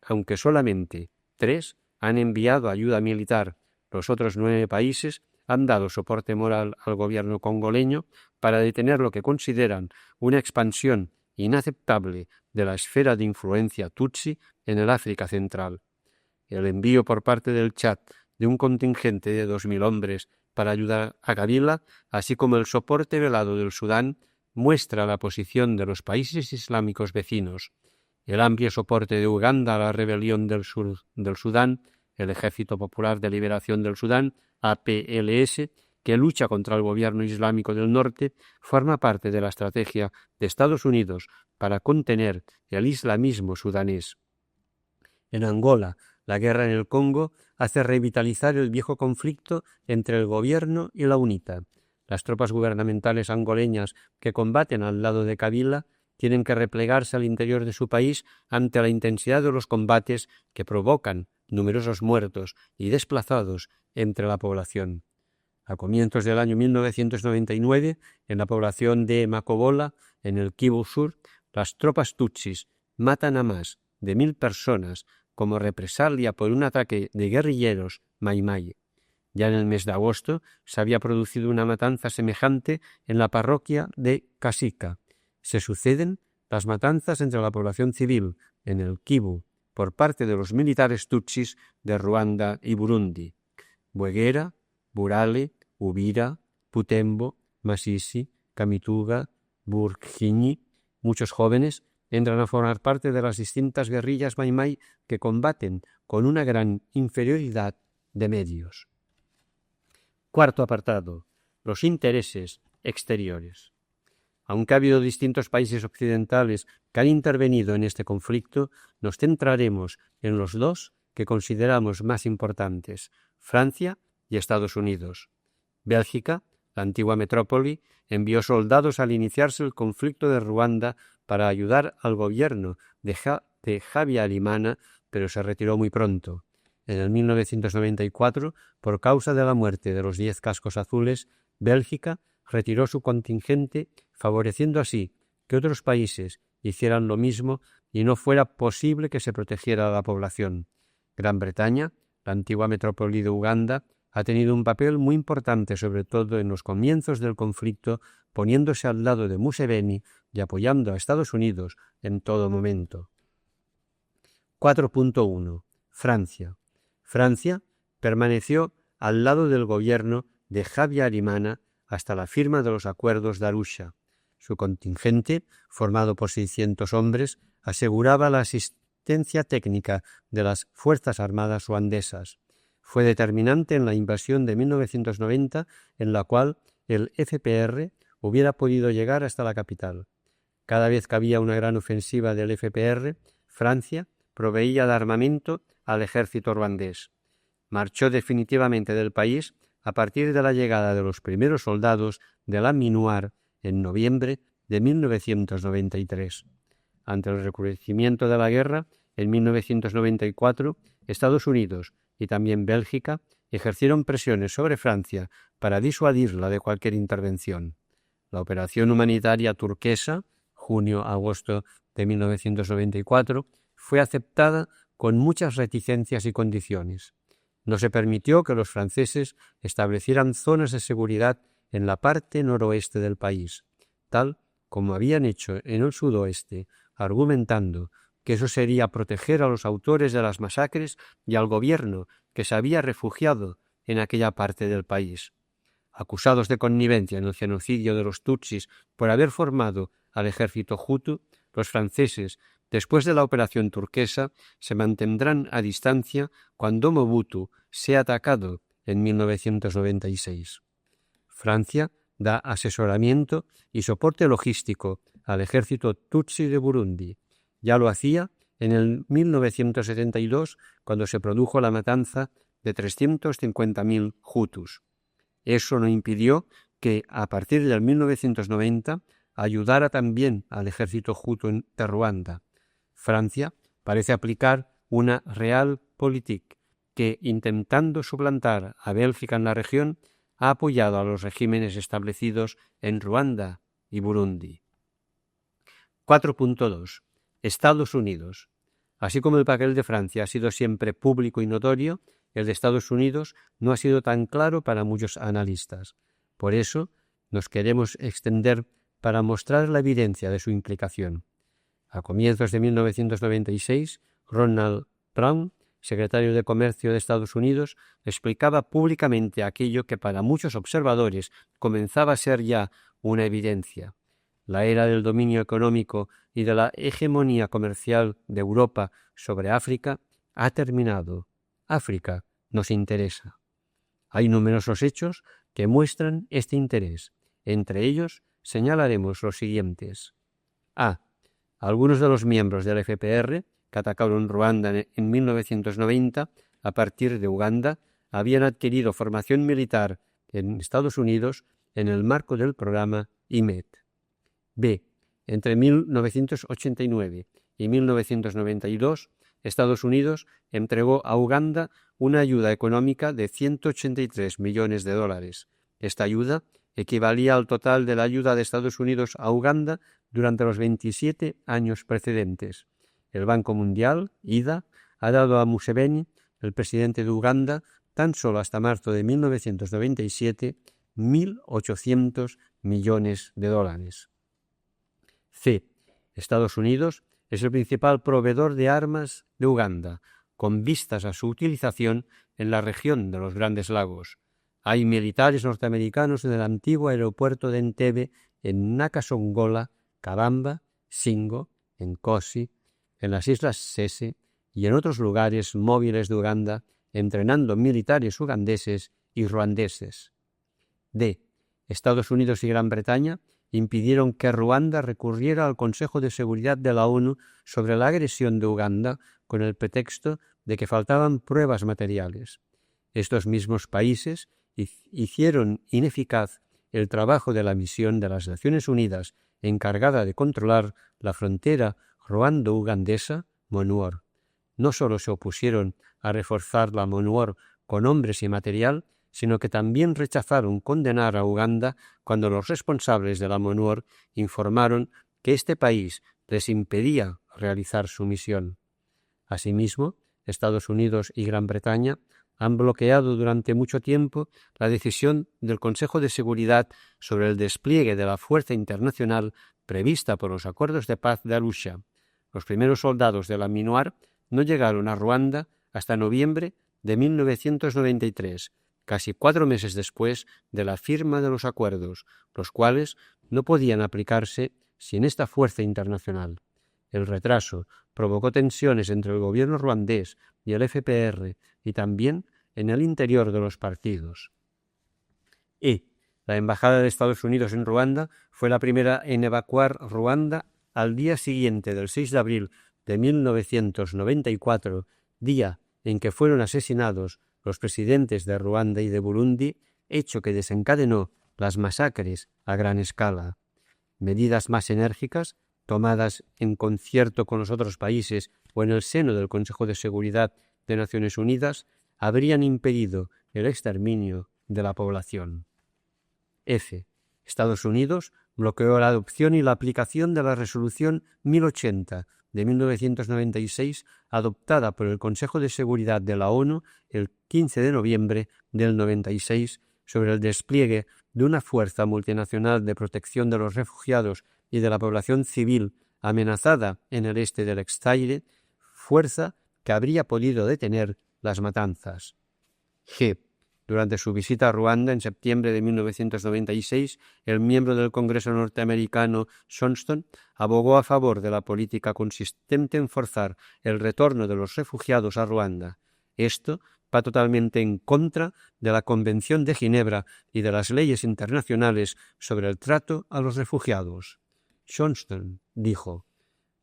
aunque solamente 3 han enviado ayuda militar. Los otros 9 países han dado soporte moral al gobierno congoleño para detener lo que consideran una expansión inaceptable de la esfera de influencia tutsi en el África Central. El envío por parte del Chad de un contingente de 2.000 hombres para ayudar a Kabila, así como el soporte velado del Sudán, muestra la posición de los países islámicos vecinos. El amplio soporte de Uganda a la rebelión del Sudán, el Ejército Popular de Liberación del Sudán, APLS, que lucha contra el gobierno islámico del norte, forma parte de la estrategia de Estados Unidos para contener el islamismo sudanés. En Angola, la guerra en el Congo hace revitalizar el viejo conflicto entre el gobierno y la UNITA. Las tropas gubernamentales angoleñas que combaten al lado de Kabila tienen que replegarse al interior de su país ante la intensidad de los combates que provocan numerosos muertos y desplazados entre la población. A comienzos del año 1999, en la población de Makobola, en el Kivu Sur, las tropas tutsis matan a más de 1.000 personas como represalia por un ataque de guerrilleros Mai-Mai. Ya en el mes de agosto se había producido una matanza semejante en la parroquia de Kasika. Se suceden las matanzas entre la población civil en el Kivu por parte de los militares tutsis de Ruanda y Burundi. Bwegera, Burale, Uvira, Butembo, Masisi, Kamituga, Burkini, muchos jóvenes entran a formar parte de las distintas guerrillas Mai-Mai que combaten con una gran inferioridad de medios. Cuarto apartado: los intereses exteriores. Aunque ha habido distintos países occidentales que han intervenido en este conflicto, nos centraremos en los 2 que consideramos más importantes: Francia y Estados Unidos. Bélgica, la antigua metrópoli, envió soldados al iniciarse el conflicto de Ruanda para ayudar al gobierno de Habyarimana, pero se retiró muy pronto. En el 1994, por causa de la muerte de los 10 cascos azules, Bélgica retiró su contingente, favoreciendo así que otros países hicieran lo mismo y no fuera posible que se protegiera a la población. Gran Bretaña, la antigua metrópoli de Uganda, ha tenido un papel muy importante, sobre todo en los comienzos del conflicto, poniéndose al lado de Museveni y apoyando a Estados Unidos en todo momento. 4.1. Francia. Francia permaneció al lado del gobierno de Habyarimana hasta la firma de los acuerdos de Arusha. Su contingente, formado por 600 hombres, aseguraba la asistencia técnica de las Fuerzas Armadas ruandesas. Fue determinante en la invasión de 1990, en la cual el FPR hubiera podido llegar hasta la capital. Cada vez que había una gran ofensiva del FPR, Francia proveía de armamento al ejército ruandés. Marchó definitivamente del país a partir de la llegada de los primeros soldados de la MINUAR en noviembre de 1993. Ante el recrudecimiento de la guerra, en 1994, Estados Unidos y también Bélgica ejercieron presiones sobre Francia para disuadirla de cualquier intervención. La operación humanitaria turquesa, junio-agosto de 1994, fue aceptada con muchas reticencias y condiciones. No se permitió que los franceses establecieran zonas de seguridad en la parte noroeste del país, tal como habían hecho en el sudoeste, argumentando que eso sería proteger a los autores de las masacres y al gobierno que se había refugiado en aquella parte del país. Acusados de connivencia en el genocidio de los tutsis por haber formado al ejército hutu, los franceses Después de la Operación Turquesa, se mantendrán a distancia cuando Mobutu sea atacado en 1996. Francia da asesoramiento y soporte logístico al ejército Tutsi de Burundi. Ya lo hacía en el 1972, cuando se produjo la matanza de 350.000 hutus. Eso no impidió que, a partir del 1990, ayudara también al ejército hutu de Ruanda. Francia parece aplicar una realpolitik que, intentando suplantar a Bélgica en la región, ha apoyado a los regímenes establecidos en Ruanda y Burundi. 4.2. Estados Unidos. Así como el papel de Francia ha sido siempre público y notorio, el de Estados Unidos no ha sido tan claro para muchos analistas. Por eso nos queremos extender para mostrar la evidencia de su implicación. A comienzos de 1996, Ronald Brown, secretario de Comercio de Estados Unidos, explicaba públicamente aquello que para muchos observadores comenzaba a ser ya una evidencia. La era del dominio económico y de la hegemonía comercial de Europa sobre África ha terminado. África nos interesa. Hay numerosos hechos que muestran este interés. Entre ellos señalaremos los siguientes. A. Algunos de los miembros del FPR que atacaron Ruanda en 1990 a partir de Uganda habían adquirido formación militar en Estados Unidos en el marco del programa IMED. B. Entre 1989 y 1992, Estados Unidos entregó a Uganda una ayuda económica de $183 millones. Esta ayuda equivalía al total de la ayuda de Estados Unidos a Uganda durante los 27 años precedentes. El Banco Mundial, IDA, ha dado a Museveni, el presidente de Uganda, tan solo hasta marzo de 1997, $1.800 millones. C. Estados Unidos es el principal proveedor de armas de Uganda, con vistas a su utilización en la región de los Grandes Lagos. Hay militares norteamericanos en el antiguo aeropuerto de Entebbe, en Nakasongola, Kabamba, Singo, Nkosi, en las islas Sese y en otros lugares móviles de Uganda, entrenando militares ugandeses y ruandeses. D. Estados Unidos y Gran Bretaña impidieron que Ruanda recurriera al Consejo de Seguridad de la ONU sobre la agresión de Uganda con el pretexto de que faltaban pruebas materiales. Estos mismos países hicieron ineficaz el trabajo de la misión de las Naciones Unidas encargada de controlar la frontera ruando-ugandesa, MONUOR. No solo se opusieron a reforzar la MONUOR con hombres y material, sino que también rechazaron condenar a Uganda cuando los responsables de la MONUOR informaron que este país les impedía realizar su misión. Asimismo, Estados Unidos y Gran Bretaña han bloqueado durante mucho tiempo la decisión del Consejo de Seguridad sobre el despliegue de la fuerza internacional prevista por los acuerdos de paz de Arusha. Los primeros soldados de la MINUAR no llegaron a Ruanda hasta noviembre de 1993, casi 4 meses después de la firma de los acuerdos, los cuales no podían aplicarse sin esta fuerza internacional. El retraso provocó tensiones entre el gobierno ruandés y el FPR y también en el interior de los partidos. La Embajada de Estados Unidos en Ruanda fue la primera en evacuar Ruanda al día siguiente del 6 de abril de 1994, día en que fueron asesinados los presidentes de Ruanda y de Burundi, hecho que desencadenó las masacres a gran escala. Medidas más enérgicas, tomadas en concierto con los otros países o en el seno del Consejo de Seguridad de Naciones Unidas, habrían impedido el exterminio de la población. F. Estados Unidos bloqueó la adopción y la aplicación de la Resolución 1080 de 1996, adoptada por el Consejo de Seguridad de la ONU el 15 de noviembre del 96, sobre el despliegue de una fuerza multinacional de protección de los refugiados y de la población civil amenazada en el este del Zaire, fuerza que habría podido detener las matanzas. G. Durante su visita a Ruanda en septiembre de 1996, el miembro del Congreso norteamericano Johnston abogó a favor de la política consistente en forzar el retorno de los refugiados a Ruanda. Esto va totalmente en contra de la Convención de Ginebra y de las leyes internacionales sobre el trato a los refugiados. Johnston dijo: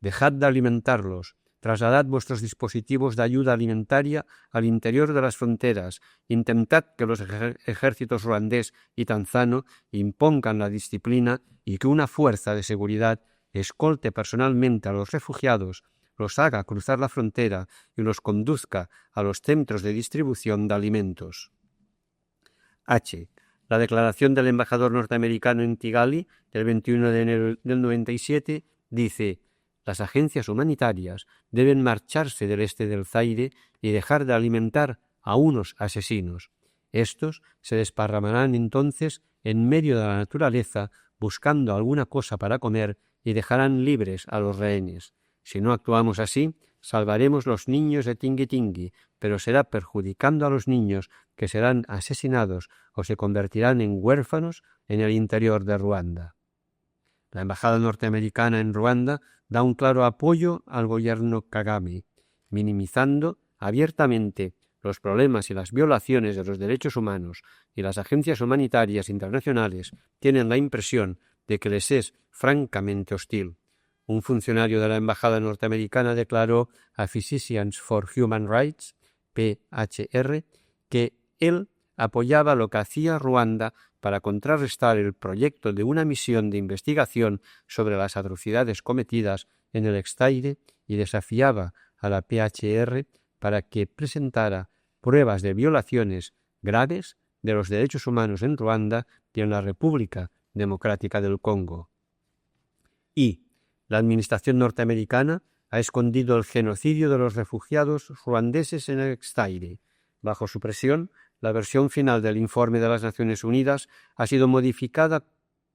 «Dejad de alimentarlos, trasladad vuestros dispositivos de ayuda alimentaria al interior de las fronteras, intentad que los ejércitos ruandés y tanzano impongan la disciplina y que una fuerza de seguridad escolte personalmente a los refugiados, los haga cruzar la frontera y los conduzca a los centros de distribución de alimentos». H. La declaración del embajador norteamericano en Kigali del 21 de enero del 97 dice: «Las agencias humanitarias deben marcharse del este del Zaire y dejar de alimentar a unos asesinos. Estos se desparramarán entonces en medio de la naturaleza buscando alguna cosa para comer y dejarán libres a los rehenes. Si no actuamos así, salvaremos los niños de Tingi-Tingi, pero será perjudicando a los niños que serán asesinados o se convertirán en huérfanos en el interior de Ruanda». La embajada norteamericana en Ruanda da un claro apoyo al gobierno Kagame, minimizando abiertamente los problemas y las violaciones de los derechos humanos, y las agencias humanitarias internacionales tienen la impresión de que les es francamente hostil. Un funcionario de la embajada norteamericana declaró a Physicians for Human Rights, PHR, que él apoyaba lo que hacía Ruanda para contrarrestar el proyecto de una misión de investigación sobre las atrocidades cometidas en el Zaire y desafiaba a la PHR para que presentara pruebas de violaciones graves de los derechos humanos en Ruanda y en la República Democrática del Congo. Y la administración norteamericana ha escondido el genocidio de los refugiados ruandeses en el Zaire. Bajo su presión, la versión final del informe de las Naciones Unidas ha sido modificada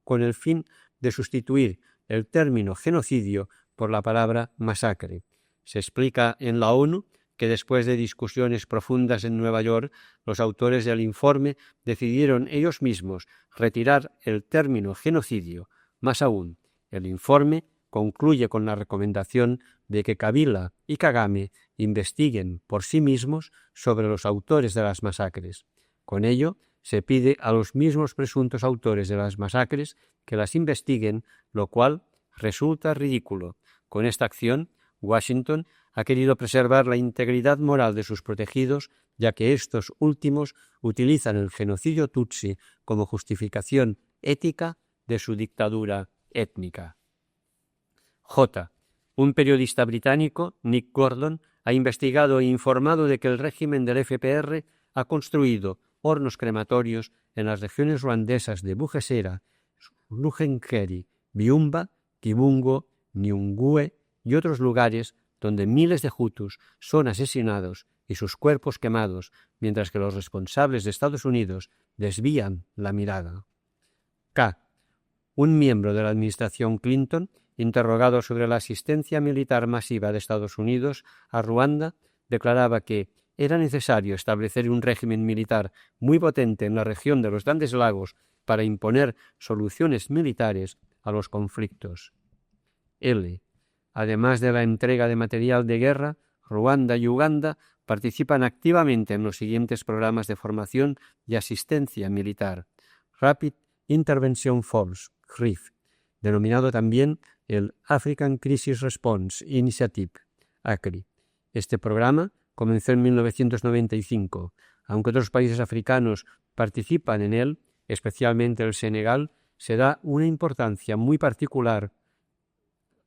con el fin de sustituir el término genocidio por la palabra masacre. Se explica en la ONU que después de discusiones profundas en Nueva York, los autores del informe decidieron ellos mismos retirar el término genocidio. Más aún, el informe concluye con la recomendación de que Kabila y Kagame investiguen por sí mismos sobre los autores de las masacres. Con ello, se pide a los mismos presuntos autores de las masacres que las investiguen, lo cual resulta ridículo. Con esta acción, Washington ha querido preservar la integridad moral de sus protegidos, ya que estos últimos utilizan el genocidio tutsi como justificación ética de su dictadura étnica. J. Un periodista británico, Nick Gordon, ha investigado e informado de que el régimen del FPR ha construido hornos crematorios en las regiones ruandesas de Bugesera, Rukengeri, Byumba, Kibungo, Nyungwe y otros lugares donde miles de hutus son asesinados y sus cuerpos quemados, mientras que los responsables de Estados Unidos desvían la mirada. K. Un miembro de la administración Clinton, interrogado sobre la asistencia militar masiva de Estados Unidos a Ruanda, declaraba que era necesario establecer un régimen militar muy potente en la región de los Grandes Lagos para imponer soluciones militares a los conflictos. L. Además de la entrega de material de guerra, Ruanda y Uganda participan activamente en los siguientes programas de formación y asistencia militar: Rapid Intervention Force, RIF, denominado también el African Crisis Response Initiative, ACRI. Este programa comenzó en 1995. Aunque otros países africanos participan en él, especialmente el Senegal, se da una importancia muy particular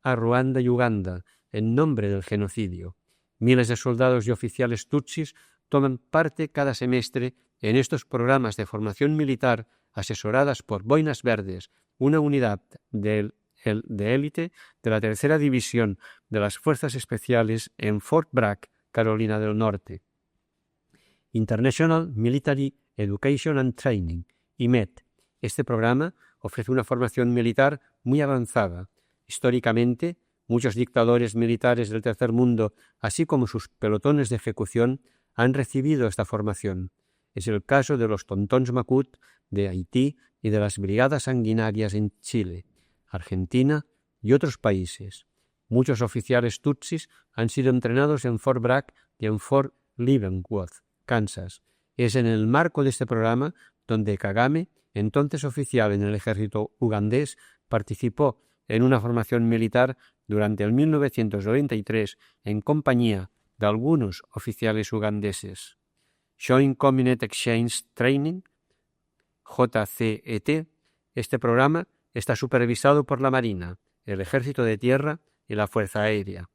a Ruanda y Uganda en nombre del genocidio. Miles de soldados y oficiales tutsis toman parte cada semestre en estos programas de formación militar asesoradas por Boinas Verdes, una unidad de élite de la tercera división de las Fuerzas Especiales en Fort Bragg, Carolina del Norte. International Military Education and Training, IMET. Este programa ofrece una formación militar muy avanzada. Históricamente, muchos dictadores militares del Tercer Mundo, así como sus pelotones de ejecución, han recibido esta formación. es el caso de los Tontons Macut de Haití y de las Brigadas Sanguinarias en Chile, Argentina y otros países. Muchos oficiales tutsis han sido entrenados en Fort Bragg y en Fort Leavenworth, Kansas. Es en el marco de este programa donde Kagame, entonces oficial en el ejército ugandés, participó en una formación militar durante el 1993 en compañía de algunos oficiales ugandeses. Joint Combat Exchange Training, JCET, este programa está supervisado por la Marina, el Ejército de Tierra y la Fuerza Aérea.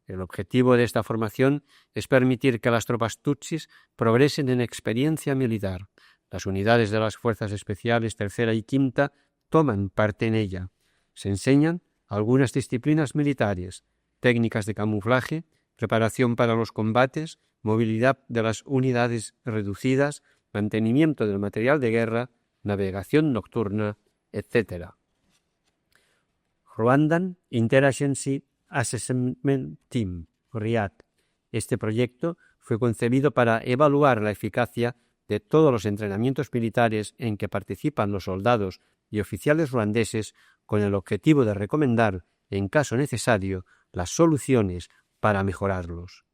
El objetivo de esta formación es permitir que las tropas tutsis progresen en experiencia militar. Las unidades de las Fuerzas Especiales Tercera y Quinta toman parte en ella. Se enseñan algunas disciplinas militares, técnicas de camuflaje, preparación para los combates, movilidad de las unidades reducidas, mantenimiento del material de guerra, navegación nocturna, etc. Rwandan Interagency Assessment Team, RIAT. Este proyecto fue concebido para evaluar la eficacia de todos los entrenamientos militares en que participan los soldados y oficiales ruandeses con el objetivo de recomendar, en caso necesario, las soluciones para mejorarlos.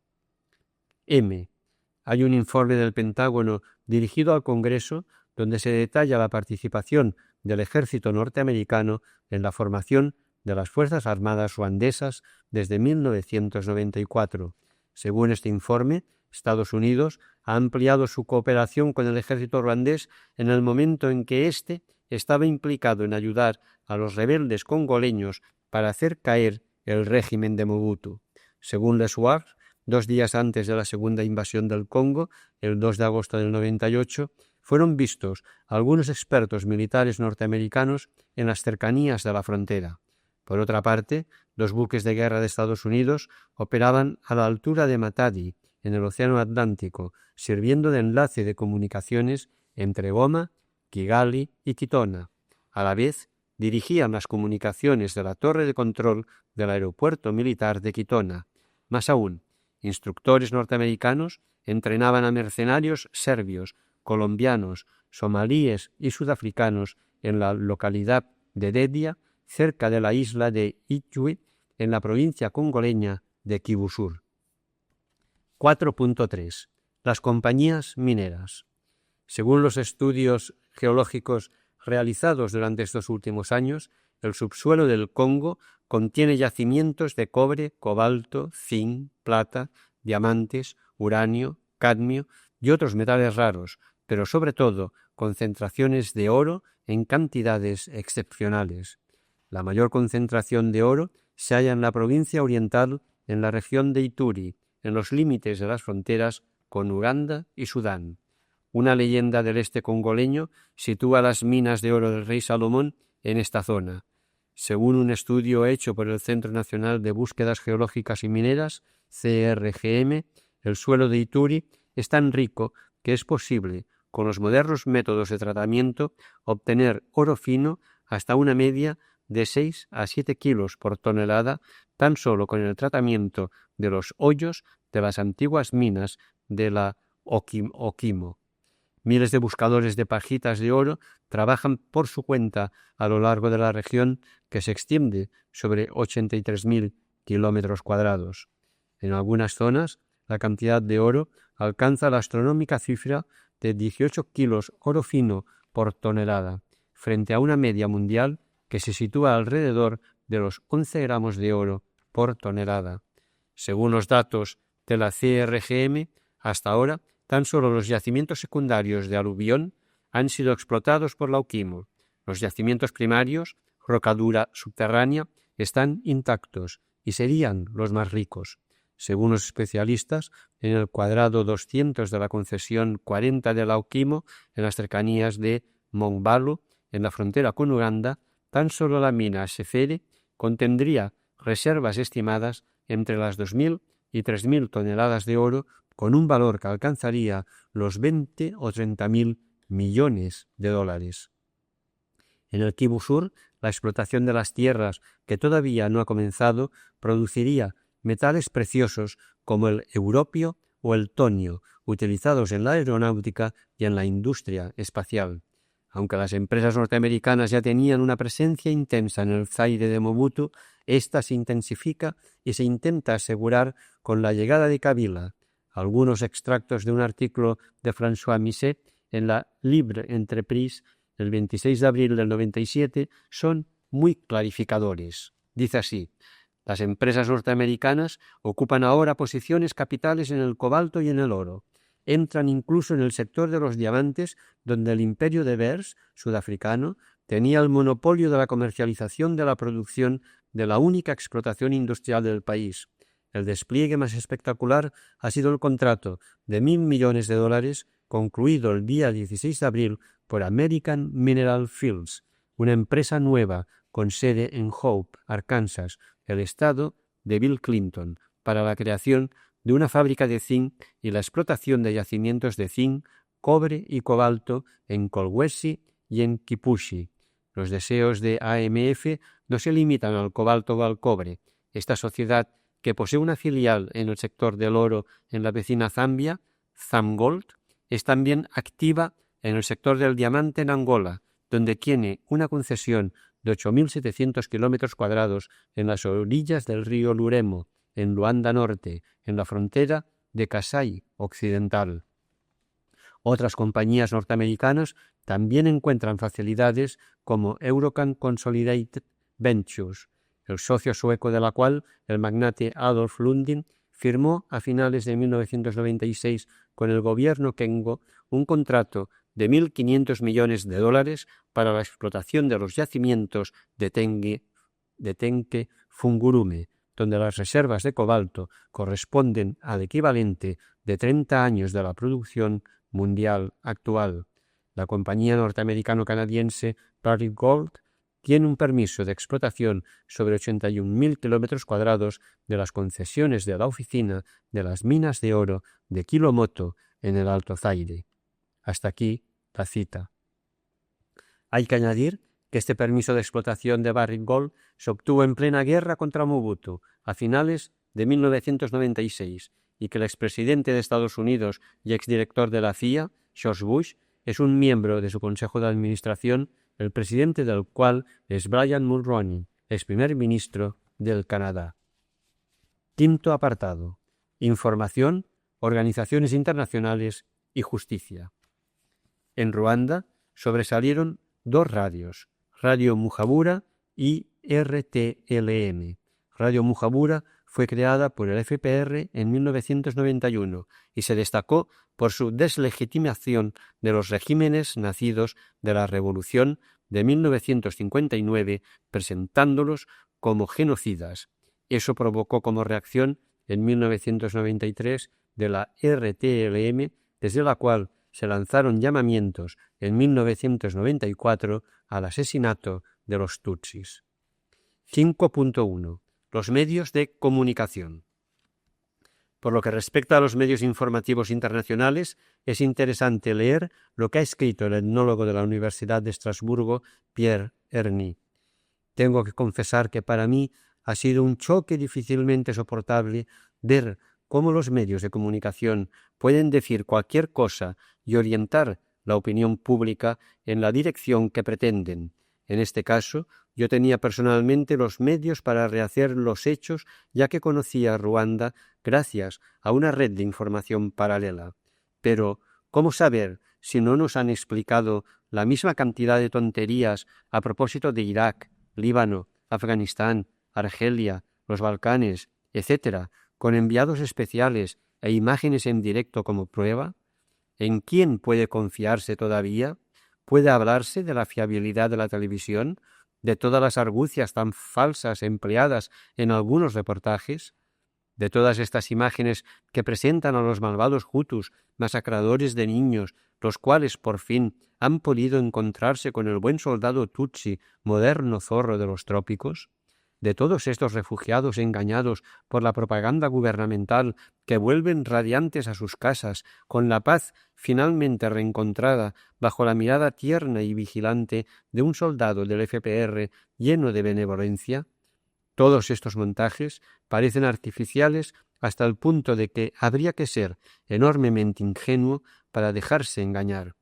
Hay un informe del Pentágono dirigido al Congreso donde se detalla la participación del ejército norteamericano en la formación de las Fuerzas Armadas ruandesas desde 1994. Según este informe, Estados Unidos ha ampliado su cooperación con el ejército ruandés en el momento en que éste estaba implicado en ayudar a los rebeldes congoleños para hacer caer el régimen de Mobutu. Según Le Soir, 2 días antes de la segunda invasión del Congo, el 2 de agosto del 98, fueron vistos algunos expertos militares norteamericanos en las cercanías de la frontera. Por otra parte, 2 buques de guerra de Estados Unidos operaban a la altura de Matadi, en el Océano Atlántico, sirviendo de enlace de comunicaciones entre Goma, Kigali y Kitona. A la vez, dirigían las comunicaciones de la torre de control del aeropuerto militar de Kitona. Más aún, instructores norteamericanos entrenaban a mercenarios serbios, colombianos, somalíes y sudafricanos en la localidad de Dedia, cerca de la isla de Ituri, en la provincia congoleña de Kivu Sur. 4.3. Las compañías mineras. Según los estudios geológicos realizados durante estos últimos años, el subsuelo del Congo contiene yacimientos de cobre, cobalto, zinc, plata, diamantes, uranio, cadmio y otros metales raros, pero sobre todo concentraciones de oro en cantidades excepcionales. La mayor concentración de oro se halla en la provincia oriental, en la región de Ituri, en los límites de las fronteras con Uganda y Sudán. Una leyenda del este congoleño sitúa las minas de oro del rey Salomón en esta zona. Según un estudio hecho por el Centro Nacional de Búsquedas Geológicas y Mineras, CRGM, el suelo de Ituri es tan rico que es posible, con los modernos métodos de tratamiento, obtener oro fino hasta una media de 6 a 7 kilos por tonelada, tan solo con el tratamiento de los hoyos de las antiguas minas de la Okimo. Miles de buscadores de pajitas de oro trabajan por su cuenta a lo largo de la región, que se extiende sobre 83.000 kilómetros cuadrados. En algunas zonas, la cantidad de oro alcanza la astronómica cifra de 18 kilos oro fino por tonelada, frente a una media mundial que se sitúa alrededor de los 11 gramos de oro por tonelada. Según los datos de la CRGM, hasta ahora, tan solo los yacimientos secundarios de aluvión han sido explotados por la Okimo. Los yacimientos primarios, rocadura subterránea, están intactos y serían los más ricos. Según los especialistas, en el cuadrado 200 de la concesión 40 de la Okimo, en las cercanías de Mongbalu, en la frontera con Uganda, tan solo la mina Sefere contendría reservas estimadas entre las 2.000 y 3.000 toneladas de oro, con un valor que alcanzaría los 20 o 30.000 millones de dólares. En el Kivu Sur, la explotación de las tierras, que todavía no ha comenzado, produciría metales preciosos como el europio o el tonio, utilizados en la aeronáutica y en la industria espacial. Aunque las empresas norteamericanas ya tenían una presencia intensa en el Zaire de Mobutu, esta se intensifica y se intenta asegurar con la llegada de Kabila. Algunos extractos de un artículo de François Misset en la Libre Entreprise el 26 de abril del 97 son muy clarificadores. Dice así: las empresas norteamericanas ocupan ahora posiciones capitales en el cobalto y en el oro. Entran incluso en el sector de los diamantes, donde el imperio de Beers, sudafricano, tenía el monopolio de la comercialización de la producción de la única explotación industrial del país. El despliegue más espectacular ha sido el contrato de $1.000 millones concluido el día 16 de abril por American Mineral Fields, una empresa nueva con sede en Hope, Arkansas, el estado de Bill Clinton, para la creación de una fábrica de zinc y la explotación de yacimientos de zinc, cobre y cobalto en Kolwezi y en Kipushi. Los deseos de AMF no se limitan al cobalto o al cobre. Esta sociedad, que posee una filial en el sector del oro en la vecina Zambia, Zamgold, es también activa en el sector del diamante en Angola, donde tiene una concesión de 8.700 kilómetros cuadrados en las orillas del río Luremo, en Luanda Norte, en la frontera de Kasai Occidental. Otras compañías norteamericanas también encuentran facilidades, como Eurocan Consolidated Ventures, el socio sueco de la cual el magnate Adolf Lundin firmó a finales de 1996 con el gobierno Kengo un contrato de $1.500 millones para la explotación de los yacimientos de Tenke Fungurume, donde las reservas de cobalto corresponden al equivalente de 30 años de la producción mundial actual. La compañía norteamericano-canadiense Barrick Gold tiene un permiso de explotación sobre 81.000 kilómetros cuadrados de las concesiones de la oficina de las minas de oro de Kilomoto en el Alto Zaire. Hasta aquí la cita. Hay que añadir que este permiso de explotación de Barrick Gold se obtuvo en plena guerra contra Mobutu a finales de 1996 y que el expresidente de Estados Unidos y exdirector de la CIA, George Bush, es un miembro de su consejo de administración, el presidente del cual es Brian Mulroney, ex primer ministro del Canadá. Quinto apartado: información, organizaciones internacionales y justicia. En Ruanda sobresalieron dos radios, Radio Muhabura y RTLM. Radio Muhabura fue creada por el FPR en 1991 y se destacó por su deslegitimación de los regímenes nacidos de la Revolución de 1959, presentándolos como genocidas. Eso provocó como reacción en 1993 de la RTLM, desde la cual se lanzaron llamamientos en 1994 al asesinato de los Tutsis. 5.1. Los medios de comunicación. Por lo que respecta a los medios informativos internacionales, es interesante leer lo que ha escrito el etnólogo de la Universidad de Estrasburgo, Pierre Erny. Tengo que confesar que para mí ha sido un choque difícilmente soportable ver cómo los medios de comunicación pueden decir cualquier cosa y orientar la opinión pública en la dirección que pretenden. En este caso, yo tenía personalmente los medios para rehacer los hechos, ya que conocía a Ruanda gracias a una red de información paralela. Pero, ¿cómo saber si no nos han explicado la misma cantidad de tonterías a propósito de Irak, Líbano, Afganistán, Argelia, los Balcanes, etc., con enviados especiales e imágenes en directo como prueba? ¿En quién puede confiarse todavía? ¿Puede hablarse de la fiabilidad de la televisión, de todas las argucias tan falsas empleadas en algunos reportajes, de todas estas imágenes que presentan a los malvados hutus, masacradores de niños, los cuales por fin han podido encontrarse con el buen soldado tutsi, moderno zorro de los trópicos? De todos estos refugiados engañados por la propaganda gubernamental que vuelven radiantes a sus casas con la paz finalmente reencontrada bajo la mirada tierna y vigilante de un soldado del FPR lleno de benevolencia? Todos estos montajes parecen artificiales hasta el punto de que habría que ser enormemente ingenuo para dejarse engañar.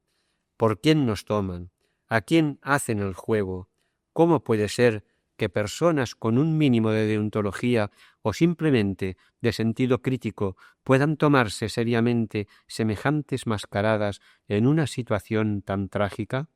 ¿Por quién nos toman? ¿A quién hacen el juego? ¿Cómo puede ser que personas con un mínimo de deontología o simplemente de sentido crítico puedan tomarse seriamente semejantes mascaradas en una situación tan trágica?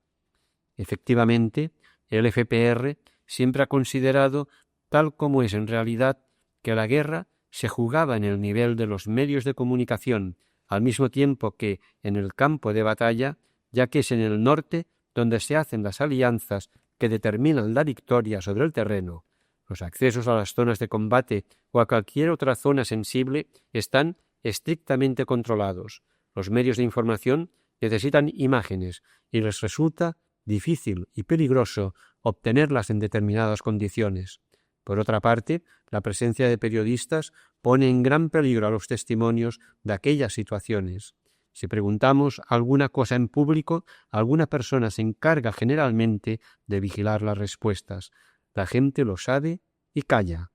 Efectivamente, el FPR siempre ha considerado, tal como es en realidad, que la guerra se jugaba en el nivel de los medios de comunicación, al mismo tiempo que en el campo de batalla, ya que es en el norte donde se hacen las alianzas que determinan la victoria sobre el terreno. Los accesos a las zonas de combate o a cualquier otra zona sensible están estrictamente controlados. Los medios de información necesitan imágenes y les resulta difícil y peligroso obtenerlas en determinadas condiciones. Por otra parte, la presencia de periodistas pone en gran peligro a los testimonios de aquellas situaciones. Si preguntamos alguna cosa en público, alguna persona se encarga generalmente de vigilar las respuestas. La gente lo sabe y calla.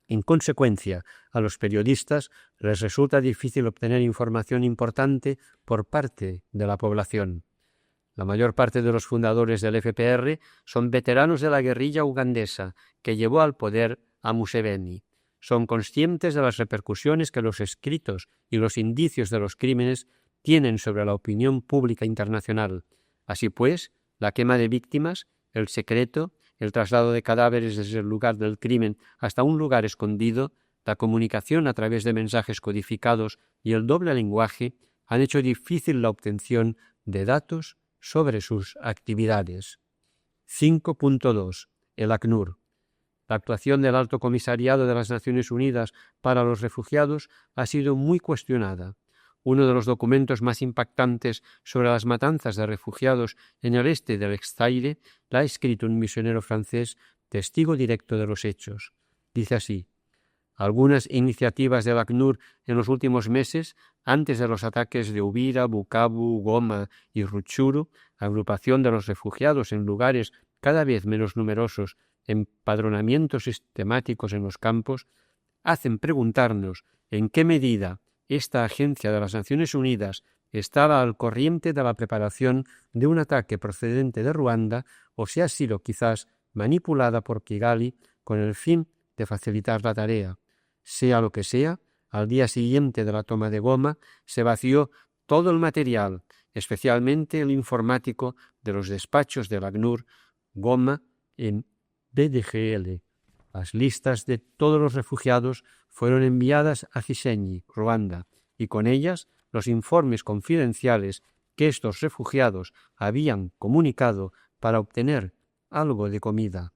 En consecuencia, a los periodistas les resulta difícil obtener información importante por parte de la población. La mayor parte de los fundadores del FPR son veteranos de la guerrilla ugandesa que llevó al poder a Museveni. Son conscientes de las repercusiones que los escritos y los indicios de los crímenes tienen sobre la opinión pública internacional. Así pues, la quema de víctimas, el secreto, el traslado de cadáveres desde el lugar del crimen hasta un lugar escondido, la comunicación a través de mensajes codificados y el doble lenguaje han hecho difícil la obtención de datos sobre sus actividades. 5.2. El ACNUR. La actuación del Alto Comisariado de las Naciones Unidas para los Refugiados ha sido muy cuestionada. Uno de los documentos más impactantes sobre las matanzas de refugiados en el este del Zaire la ha escrito un misionero francés, testigo directo de los hechos. Dice así: algunas iniciativas del ACNUR en los últimos meses, antes de los ataques de Uvira, Bukavu, Goma y Rutshuru, agrupación de los refugiados en lugares cada vez menos numerosos, empadronamientos sistemáticos en los campos, hacen preguntarnos en qué medida esta agencia de las Naciones Unidas estaba al corriente de la preparación de un ataque procedente de Ruanda o si ha sido quizás manipulada por Kigali con el fin de facilitar la tarea. Sea lo que sea, al día siguiente de la toma de Goma se vació todo el material, especialmente el informático de los despachos del ACNUR Goma en BDGL. Las listas de todos los refugiados fueron enviadas a Gisenyi, Ruanda, y con ellas los informes confidenciales que estos refugiados habían comunicado para obtener algo de comida.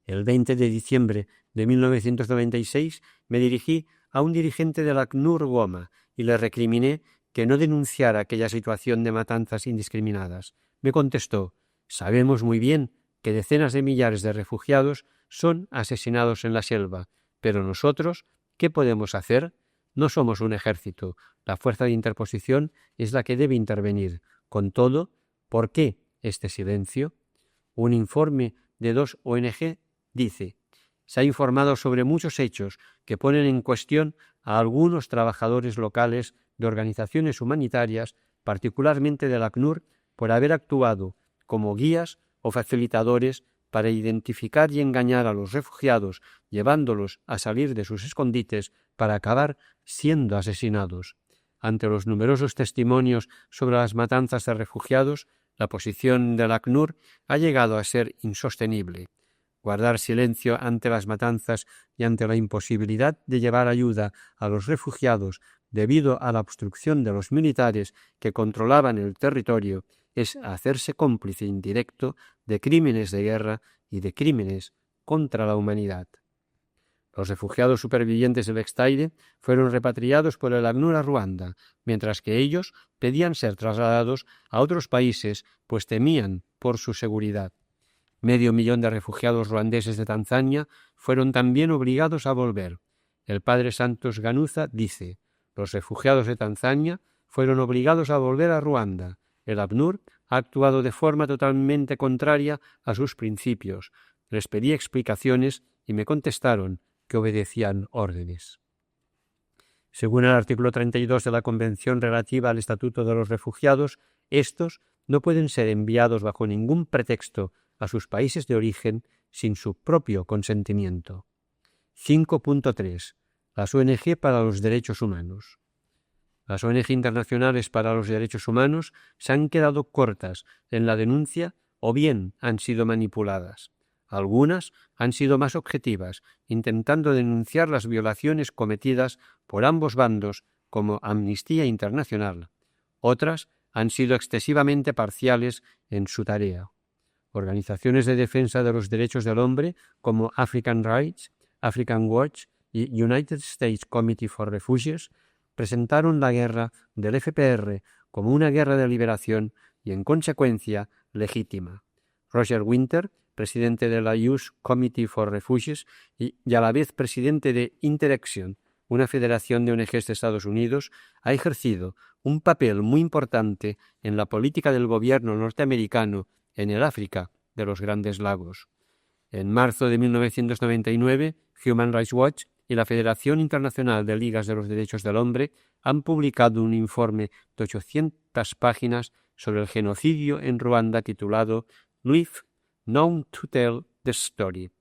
El 20 de diciembre de 1996 me dirigí a un dirigente del ACNUR Goma y le recriminé que no denunciara aquella situación de matanzas indiscriminadas. Me contestó: sabemos muy bien que decenas de millares de refugiados son asesinados en la selva, pero nosotros, ¿qué podemos hacer? No somos un ejército. La fuerza de interposición es la que debe intervenir. Con todo, ¿por qué este silencio? Un informe de 2 ONG dice: se ha informado sobre muchos hechos que ponen en cuestión a algunos trabajadores locales de organizaciones humanitarias, particularmente del ACNUR, por haber actuado como guías o facilitadores para identificar y engañar a los refugiados, llevándolos a salir de sus escondites para acabar siendo asesinados. Ante los numerosos testimonios sobre las matanzas de refugiados, la posición del ACNUR ha llegado a ser insostenible. Guardar silencio ante las matanzas y ante la imposibilidad de llevar ayuda a los refugiados debido a la obstrucción de los militares que controlaban el territorio es hacerse cómplice indirecto de crímenes de guerra y de crímenes contra la humanidad. Los refugiados supervivientes del Zaire fueron repatriados por el ACNUR a Ruanda, mientras que ellos pedían ser trasladados a otros países, pues temían por su seguridad. 500.000 de refugiados ruandeses de Tanzania fueron también obligados a volver. El padre Santos Ganuza dice: los refugiados de Tanzania fueron obligados a volver a Ruanda. El ACNUR ha actuado de forma totalmente contraria a sus principios. Les pedí explicaciones y me contestaron que obedecían órdenes. Según el artículo 32 de la Convención relativa al Estatuto de los Refugiados, estos no pueden ser enviados bajo ningún pretexto a sus países de origen sin su propio consentimiento. 5.3. Las ONG para los derechos humanos. Las ONG internacionales para los derechos humanos se han quedado cortas en la denuncia o bien han sido manipuladas. Algunas han sido más objetivas, intentando denunciar las violaciones cometidas por ambos bandos como Amnistía Internacional. Otras han sido excesivamente parciales en su tarea. Organizaciones de defensa de los derechos del hombre como African Rights, African Watch y United States Committee for Refugees presentaron la guerra del FPR como una guerra de liberación y, en consecuencia, legítima. Roger Winter, presidente de la US Committee for Refugees y a la vez presidente de Interaction, una federación de ONGs de Estados Unidos, ha ejercido un papel muy importante en la política del gobierno norteamericano en el África de los Grandes Lagos. En marzo de 1999, Human Rights Watch y la Federación Internacional de Ligas de los Derechos del Hombre han publicado un informe de 800 páginas sobre el genocidio en Ruanda titulado Live Known to Tell the Story.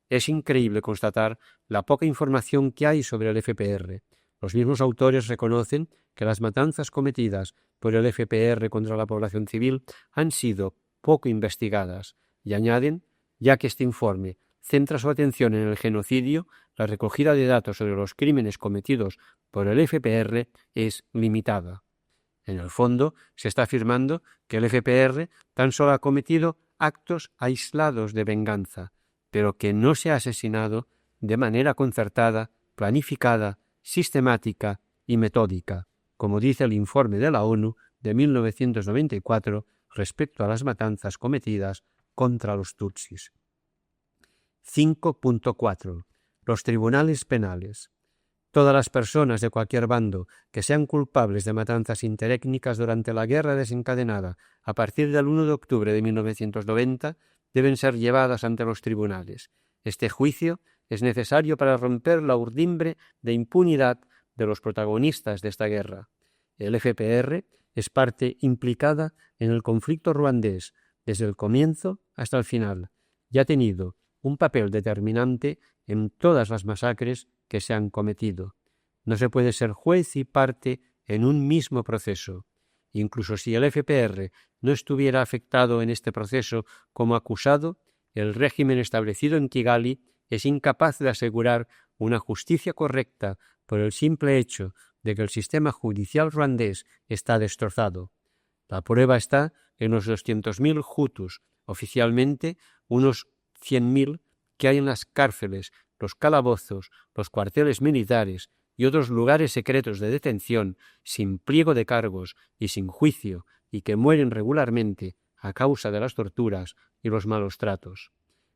Es increíble constatar la poca información que hay sobre el FPR. Los mismos autores reconocen que las matanzas cometidas por el FPR contra la población civil han sido poco investigadas y añaden, ya que este informe centra su atención en el genocidio, la recogida de datos sobre los crímenes cometidos por el FPR es limitada. En el fondo, se está afirmando que el FPR tan solo ha cometido actos aislados de venganza, pero que no se ha asesinado de manera concertada, planificada, sistemática y metódica, como dice el informe de la ONU de 1994 respecto a las matanzas cometidas contra los tutsis. 5.4. Los tribunales penales. Todas las personas de cualquier bando que sean culpables de matanzas interétnicas durante la guerra desencadenada a partir del 1 de octubre de 1990 deben ser llevadas ante los tribunales. Este juicio es necesario para romper la urdimbre de impunidad de los protagonistas de esta guerra. El FPR es parte implicada en el conflicto ruandés desde el comienzo hasta el final y ha tenido un papel determinante en todas las masacres que se han cometido. No se puede ser juez y parte en un mismo proceso. Incluso si el FPR no estuviera afectado en este proceso como acusado, el régimen establecido en Kigali es incapaz de asegurar una justicia correcta por el simple hecho de que el sistema judicial ruandés está destrozado. La prueba está en los 200.000 hutus, oficialmente unos 100.000 que hay en las cárceles, los calabozos, los cuarteles militares y otros lugares secretos de detención sin pliego de cargos y sin juicio y que mueren regularmente a causa de las torturas y los malos tratos.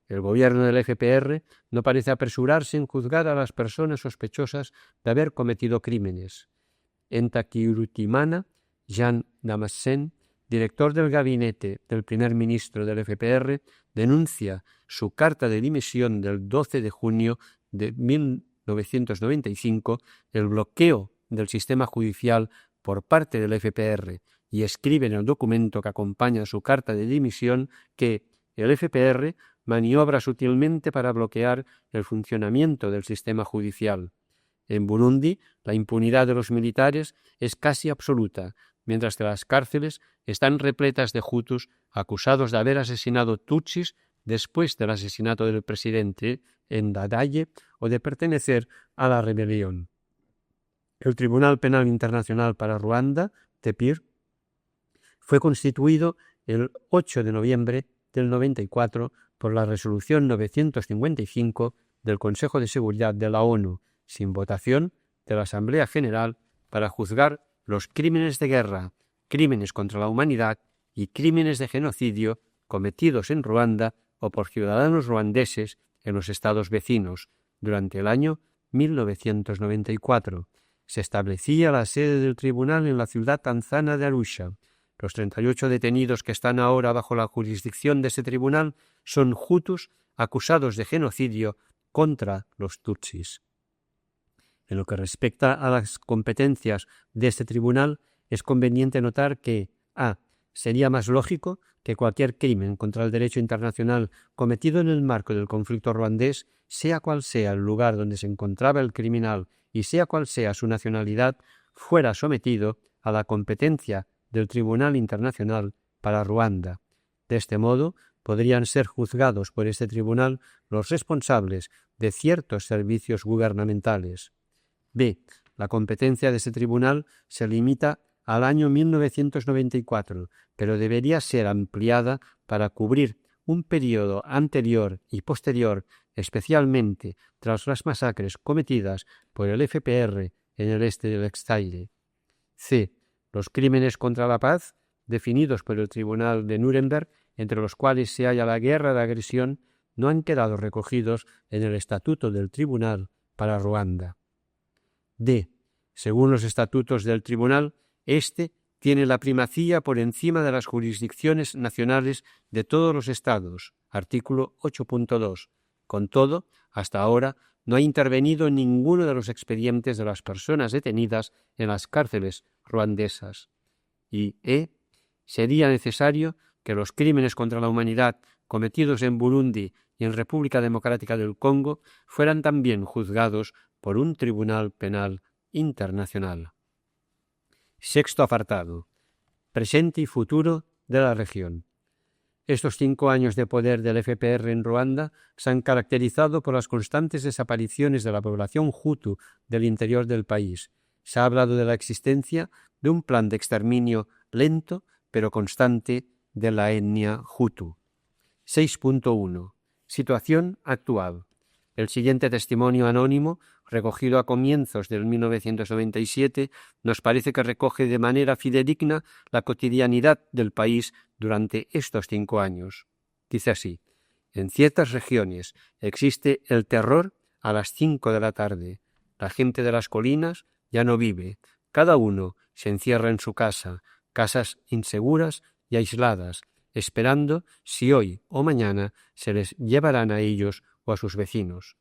El gobierno del FPR no parece apresurarse en juzgar a las personas sospechosas de haber cometido crímenes. Ntakirutimana Jean Damascene, director del gabinete del primer ministro del FPR, denuncia su carta de dimisión del 12 de junio de 1995 el bloqueo del sistema judicial por parte del FPR y escribe en el documento que acompaña su carta de dimisión que el FPR maniobra sutilmente para bloquear el funcionamiento del sistema judicial. En Burundi, la impunidad de los militares es casi absoluta, mientras que las cárceles están repletas de hutus acusados de haber asesinado tutsis después del asesinato del presidente Ndadaye o de pertenecer a la rebelión. El Tribunal Penal Internacional para Ruanda, TEPIR, fue constituido el 8 de noviembre del 94 por la Resolución 955 del Consejo de Seguridad de la ONU, sin votación de la Asamblea General, para juzgar los crímenes de guerra, crímenes contra la humanidad y crímenes de genocidio cometidos en Ruanda o por ciudadanos ruandeses en los estados vecinos durante el año 1994. Se establecía la sede del tribunal en la ciudad tanzana de Arusha. Los 38 detenidos que están ahora bajo la jurisdicción de ese tribunal son hutus acusados de genocidio contra los tutsis. En lo que respecta a las competencias de este tribunal, es conveniente notar que a. Sería más lógico que cualquier crimen contra el derecho internacional cometido en el marco del conflicto ruandés, sea cual sea el lugar donde se encontraba el criminal y sea cual sea su nacionalidad, fuera sometido a la competencia del Tribunal Internacional para Ruanda. De este modo, podrían ser juzgados por este tribunal los responsables de ciertos servicios gubernamentales. B. La competencia de este tribunal se limita al año 1994, pero debería ser ampliada para cubrir un periodo anterior y posterior, especialmente tras las masacres cometidas por el FPR en el este del Zaire. C. Los crímenes contra la paz, definidos por el Tribunal de Nuremberg, entre los cuales se halla la guerra de agresión, no han quedado recogidos en el Estatuto del Tribunal para Ruanda. D. Según los estatutos del Tribunal, este tiene la primacía por encima de las jurisdicciones nacionales de todos los estados, artículo 8.2. Con todo, hasta ahora no ha intervenido en ninguno de los expedientes de las personas detenidas en las cárceles ruandesas. Y E. Sería necesario que los crímenes contra la humanidad cometidos en Burundi y en República Democrática del Congo fueran también juzgados por un tribunal penal internacional. Sexto apartado. Presente y futuro de la región. Estos 5 años de poder del FPR en Ruanda se han caracterizado por las constantes desapariciones de la población hutu del interior del país. Se ha hablado de la existencia de un plan de exterminio lento pero constante de la etnia hutu. 6.1. Situación actual. El siguiente testimonio anónimo, recogido a comienzos del 1997, nos parece que recoge de manera fidedigna la cotidianidad del país durante estos 5 años. Dice así: en ciertas regiones existe el terror a las 5 de la tarde. La gente de las colinas ya no vive. Cada uno se encierra en su casa, casas inseguras y aisladas, esperando si hoy o mañana se les llevarán a ellos o a sus vecinos.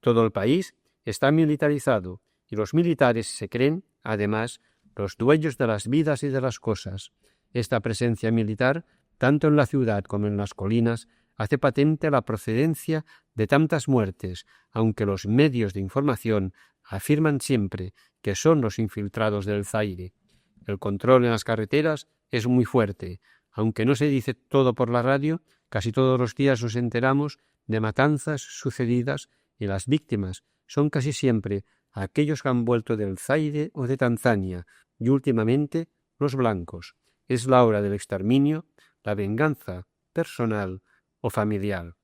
Todo el país está militarizado y los militares se creen, además, los dueños de las vidas y de las cosas. Esta presencia militar, tanto en la ciudad como en las colinas, hace patente la procedencia de tantas muertes, aunque los medios de información afirman siempre que son los infiltrados del Zaire. El control en las carreteras es muy fuerte. Aunque no se dice todo por la radio, casi todos los días nos enteramos de matanzas sucedidas y las víctimas son casi siempre aquellos que han vuelto del Zaire o de Tanzania y últimamente los blancos. Es la hora del exterminio, la venganza personal o familiar.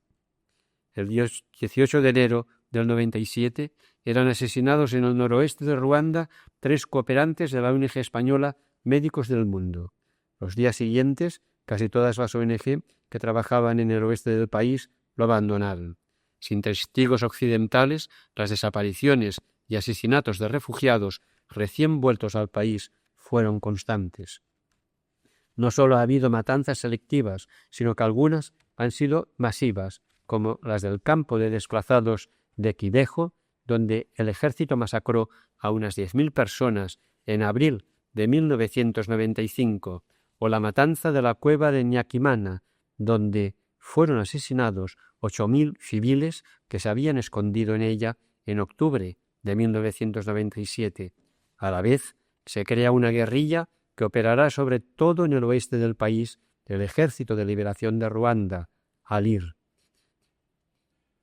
El 18 de enero del 97 eran asesinados en el noroeste de Ruanda 3 cooperantes de la ONG española Médicos del Mundo. Los días siguientes, casi todas las ONG que trabajaban en el oeste del país lo abandonaron. Sin testigos occidentales, las desapariciones y asesinatos de refugiados recién vueltos al país fueron constantes. No solo ha habido matanzas selectivas, sino que algunas han sido masivas, como las del campo de desplazados de Quibejo, donde el ejército masacró a unas 10.000 personas en abril de 1995, o la matanza de la cueva de Ñaquimana, donde fueron asesinados 8.000 civiles que se habían escondido en ella en octubre de 1997. A la vez, se crea una guerrilla que operará sobre todo en el oeste del país, el Ejército de Liberación de Ruanda, ALIR.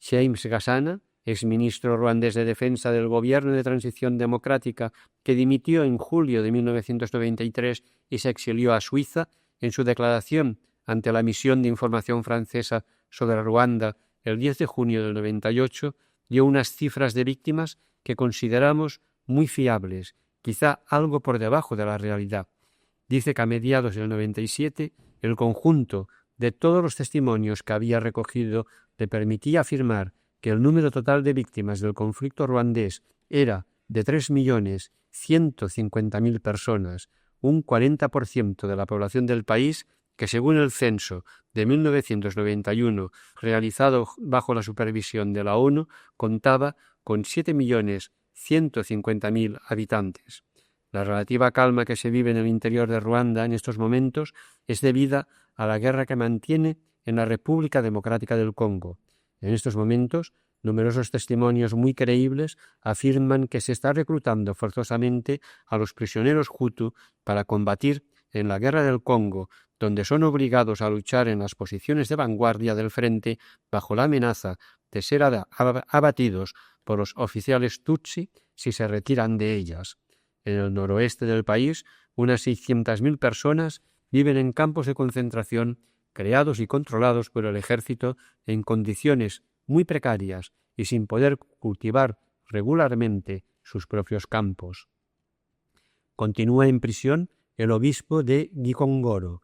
James Gasana, exministro ruandés de Defensa del Gobierno de Transición Democrática, que dimitió en julio de 1993 y se exilió a Suiza, en su declaración ante la misión de información francesa sobre Ruanda el 10 de junio del 98, dio unas cifras de víctimas que consideramos muy fiables, quizá algo por debajo de la realidad. Dice que a mediados del 97 el conjunto de todos los testimonios que había recogido le permitía afirmar que el número total de víctimas del conflicto ruandés era de 3.150.000 personas, un 40% de la población del país, que según el censo de 1991 realizado bajo la supervisión de la ONU contaba con 7.100.000 150.000 habitantes. La relativa calma que se vive en el interior de Ruanda en estos momentos es debida a la guerra que mantiene en la República Democrática del Congo. En estos momentos, numerosos testimonios muy creíbles afirman que se está reclutando forzosamente a los prisioneros Hutu para combatir en la guerra del Congo, donde son obligados a luchar en las posiciones de vanguardia del frente bajo la amenaza de ser abatidos por los oficiales Tutsi si se retiran de ellas. En el noroeste del país, unas 600.000 personas viven en campos de concentración creados y controlados por el ejército en condiciones muy precarias y sin poder cultivar regularmente sus propios campos. Continúa en prisión el obispo de Gikongoro,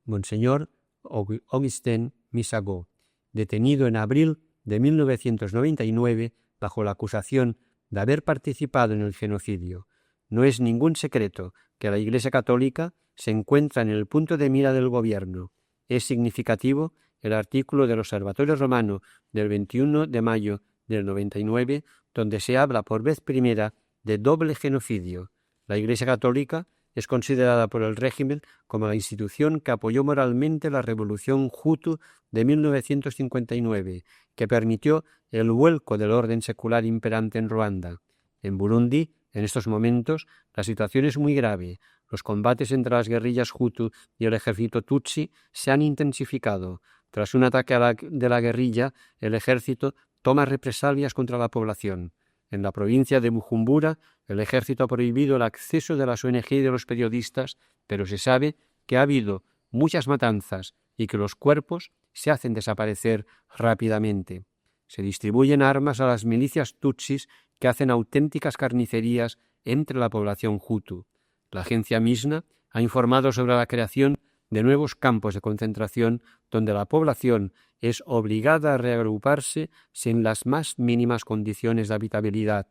Monseñor Augustin Misago, detenido en abril de 1999 bajo la acusación de haber participado en el genocidio. No es ningún secreto que la Iglesia Católica se encuentra en el punto de mira del gobierno. Es significativo el artículo del Observatorio Romano del 21 de mayo del 99, donde se habla por vez primera de doble genocidio. La Iglesia Católica es considerada por el régimen como la institución que apoyó moralmente la revolución Hutu de 1959, que permitió el vuelco del orden secular imperante en Ruanda. En Burundi, en estos momentos, la situación es muy grave. Los combates entre las guerrillas Hutu y el ejército Tutsi se han intensificado. Tras un ataque de la guerrilla, el ejército toma represalias contra la población. En la provincia de Bujumbura, el ejército ha prohibido el acceso de las ONG y de los periodistas, pero se sabe que ha habido muchas matanzas y que los cuerpos se hacen desaparecer rápidamente. Se distribuyen armas a las milicias tutsis que hacen auténticas carnicerías entre la población hutu. La agencia MISNA ha informado sobre la creación de nuevos campos de concentración donde la población es obligada a reagruparse sin las más mínimas condiciones de habitabilidad.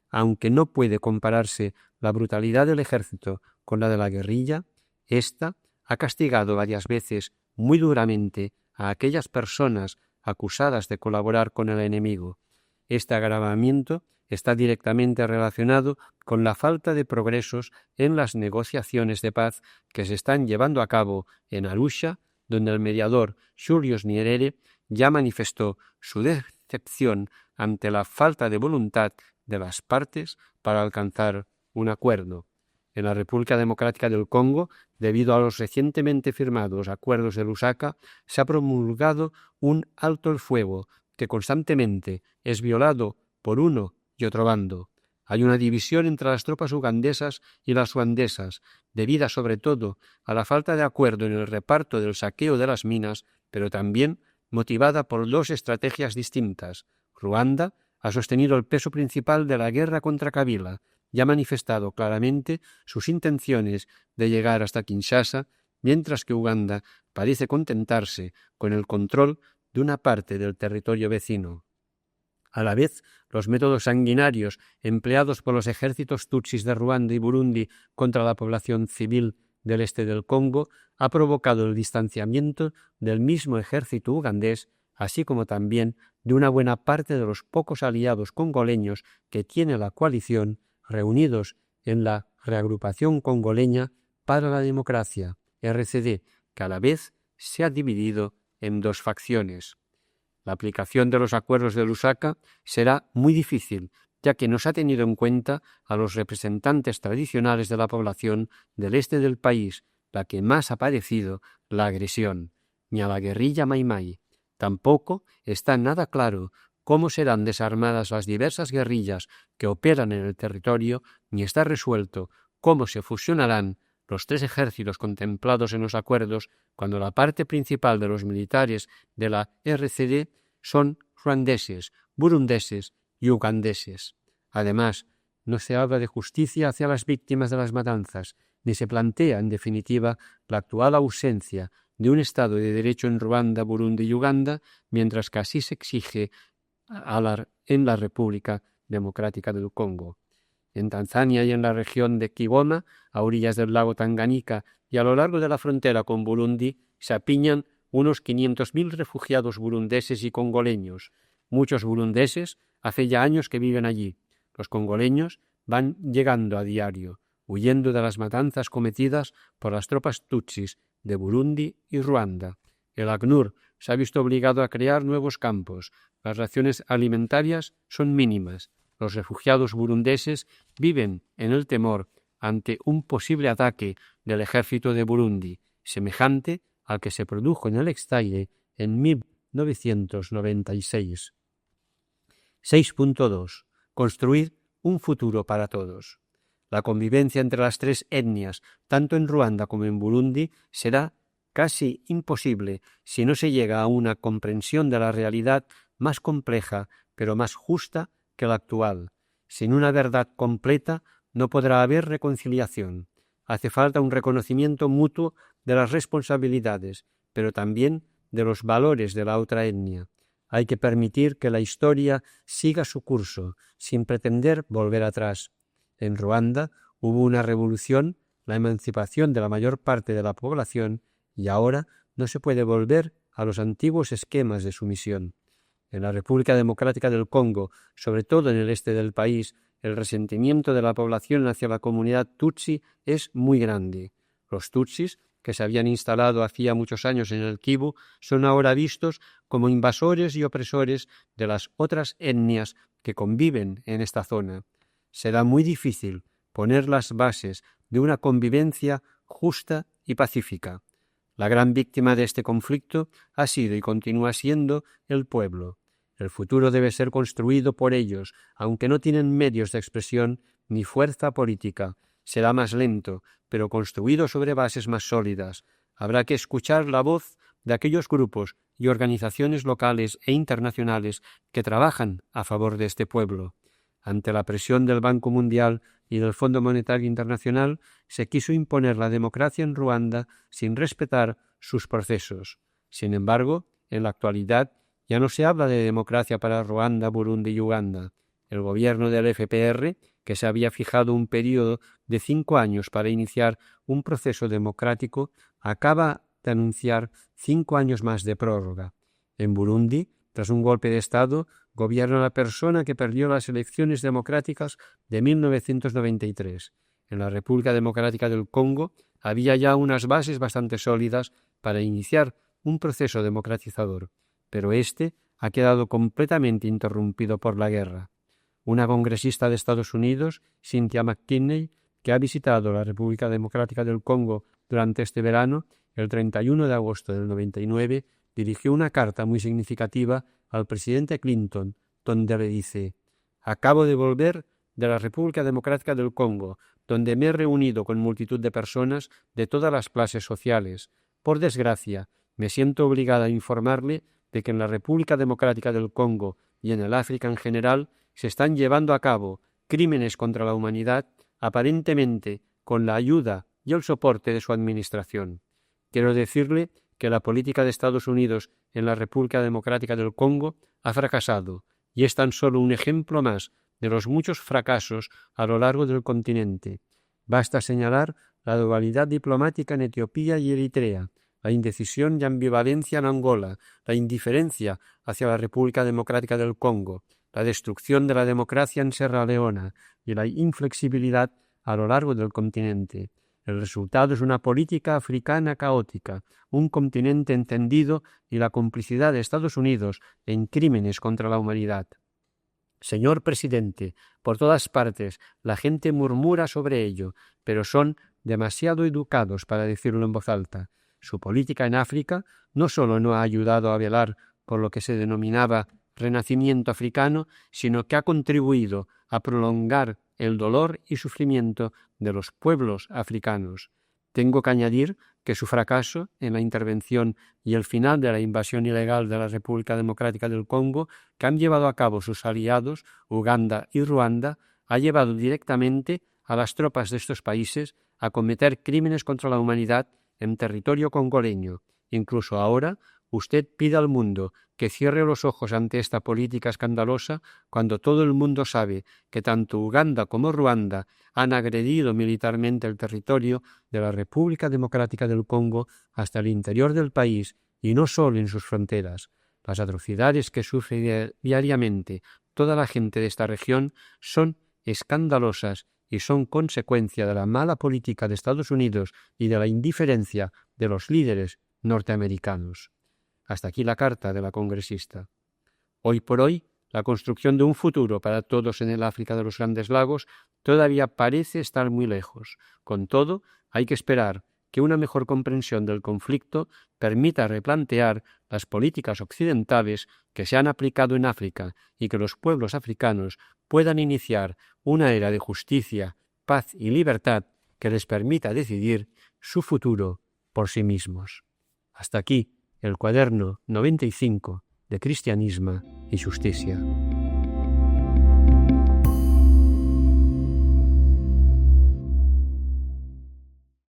Aunque no puede compararse la brutalidad del ejército con la de la guerrilla, ésta ha castigado varias veces muy duramente a aquellas personas acusadas de colaborar con el enemigo. Este agravamiento está directamente relacionado con la falta de progresos en las negociaciones de paz que se están llevando a cabo en Arusha, donde el mediador Julius Nyerere ya manifestó su decepción ante la falta de voluntad de las partes para alcanzar un acuerdo. En la República Democrática del Congo, debido a los recientemente firmados acuerdos de Lusaka, se ha promulgado un alto el fuego que constantemente es violado por uno y otro bando. Hay una división entre las tropas ugandesas y las ruandesas, debida sobre todo a la falta de acuerdo en el reparto del saqueo de las minas, pero también motivada por dos estrategias distintas. Ruanda ha sostenido el peso principal de la guerra contra Kabila y ha manifestado claramente sus intenciones de llegar hasta Kinshasa, mientras que Uganda parece contentarse con el control de una parte del territorio vecino. A la vez, los métodos sanguinarios empleados por los ejércitos tutsis de Ruanda y Burundi contra la población civil del este del Congo ha provocado el distanciamiento del mismo ejército ugandés, así como también de una buena parte de los pocos aliados congoleños que tiene la coalición reunidos en la Reagrupación Congoleña para la Democracia, RCD, que a la vez se ha dividido en dos facciones. La aplicación de los acuerdos de Lusaka será muy difícil, ya que no se ha tenido en cuenta a los representantes tradicionales de la población del este del país, la que más ha padecido la agresión, ni a la guerrilla Mai-Mai. Tampoco está nada claro cómo serán desarmadas las diversas guerrillas que operan en el territorio, ni está resuelto cómo se fusionarán los tres ejércitos contemplados en los acuerdos cuando la parte principal de los militares de la RCD son ruandeses, burundeses y ugandeses. Además, no se habla de justicia hacia las víctimas de las matanzas, ni se plantea, en definitiva, la actual ausencia de un Estado de Derecho en Ruanda, Burundi y Uganda, mientras que así se exige en la República Democrática del Congo. En Tanzania y en la región de Kigoma, a orillas del lago Tanganika y a lo largo de la frontera con Burundi, se apiñan unos 500.000 refugiados burundeses y congoleños. Muchos burundeses hace ya años que viven allí. Los congoleños van llegando a diario, huyendo de las matanzas cometidas por las tropas tutsis de Burundi y Ruanda. El ACNUR se ha visto obligado a crear nuevos campos. Las raciones alimentarias son mínimas. Los refugiados burundeses viven en el temor ante un posible ataque del ejército de Burundi, semejante al que se produjo en el Extake en 1996. 6.2. Construir un futuro para todos. La convivencia entre las tres etnias, tanto en Ruanda como en Burundi, será casi imposible si no se llega a una comprensión de la realidad más compleja, pero más justa que la actual. Sin una verdad completa no podrá haber reconciliación. Hace falta un reconocimiento mutuo de las responsabilidades, pero también de los valores de la otra etnia. Hay que permitir que la historia siga su curso, sin pretender volver atrás. En Ruanda hubo una revolución, la emancipación de la mayor parte de la población, y ahora no se puede volver a los antiguos esquemas de sumisión. En la República Democrática del Congo, sobre todo en el este del país, el resentimiento de la población hacia la comunidad tutsi es muy grande. Los tutsis, que se habían instalado hacía muchos años en el Kivu, son ahora vistos como invasores y opresores de las otras etnias que conviven en esta zona. Será muy difícil poner las bases de una convivencia justa y pacífica. La gran víctima de este conflicto ha sido y continúa siendo el pueblo. El futuro debe ser construido por ellos, aunque no tienen medios de expresión ni fuerza política. Será más lento, pero construido sobre bases más sólidas. Habrá que escuchar la voz de aquellos grupos y organizaciones locales e internacionales que trabajan a favor de este pueblo. Ante la presión del Banco Mundial y del Fondo Monetario Internacional, se quiso imponer la democracia en Ruanda sin respetar sus procesos. Sin embargo, en la actualidad ya no se habla de democracia para Ruanda, Burundi y Uganda. El gobierno del FPR, que se había fijado un periodo de 5 años para iniciar un proceso democrático, acaba de anunciar 5 años más de prórroga. En Burundi, tras un golpe de Estado, gobierna la persona que perdió las elecciones democráticas de 1993. En la República Democrática del Congo había ya unas bases bastante sólidas para iniciar un proceso democratizador, pero este ha quedado completamente interrumpido por la guerra. Una congresista de Estados Unidos, Cynthia McKinney, que ha visitado la República Democrática del Congo durante este verano, el 31 de agosto del 99, dirigió una carta muy significativa al presidente Clinton, donde le dice: «Acabo de volver de la República Democrática del Congo, donde me he reunido con multitud de personas de todas las clases sociales. Por desgracia, me siento obligada a informarle de que en la República Democrática del Congo y en el África en general se están llevando a cabo crímenes contra la humanidad, aparentemente con la ayuda y el soporte de su administración. Quiero decirle que la política de Estados Unidos en la República Democrática del Congo ha fracasado y es tan solo un ejemplo más de los muchos fracasos a lo largo del continente. Basta señalar la dualidad diplomática en Etiopía y Eritrea, la indecisión y ambivalencia en Angola, la indiferencia hacia la República Democrática del Congo, la destrucción de la democracia en Sierra Leona y la inflexibilidad a lo largo del continente. El resultado es una política africana caótica, un continente encendido y la complicidad de Estados Unidos en crímenes contra la humanidad. Señor presidente, por todas partes la gente murmura sobre ello, pero son demasiado educados para decirlo en voz alta. Su política en África no solo no ha ayudado a velar por lo que se denominaba renacimiento africano, sino que ha contribuido a prolongar el dolor y sufrimiento de los pueblos africanos. Tengo que añadir que su fracaso en la intervención y el final de la invasión ilegal de la República Democrática del Congo, que han llevado a cabo sus aliados, Uganda y Ruanda, ha llevado directamente a las tropas de estos países a cometer crímenes contra la humanidad en territorio congoleño. Incluso ahora, usted pide al mundo que cierre los ojos ante esta política escandalosa cuando todo el mundo sabe que tanto Uganda como Ruanda han agredido militarmente el territorio de la República Democrática del Congo hasta el interior del país y no solo en sus fronteras. Las atrocidades que sufre diariamente toda la gente de esta región son escandalosas y son consecuencia de la mala política de Estados Unidos y de la indiferencia de los líderes norteamericanos. Hasta aquí la carta de la congresista. Hoy por hoy, la construcción de un futuro para todos en el África de los Grandes Lagos todavía parece estar muy lejos. Con todo, hay que esperar que una mejor comprensión del conflicto permita replantear las políticas occidentales que se han aplicado en África y que los pueblos africanos puedan iniciar una era de justicia, paz y libertad que les permita decidir su futuro por sí mismos. Hasta aquí el cuaderno 95 de Cristianisme y Justícia.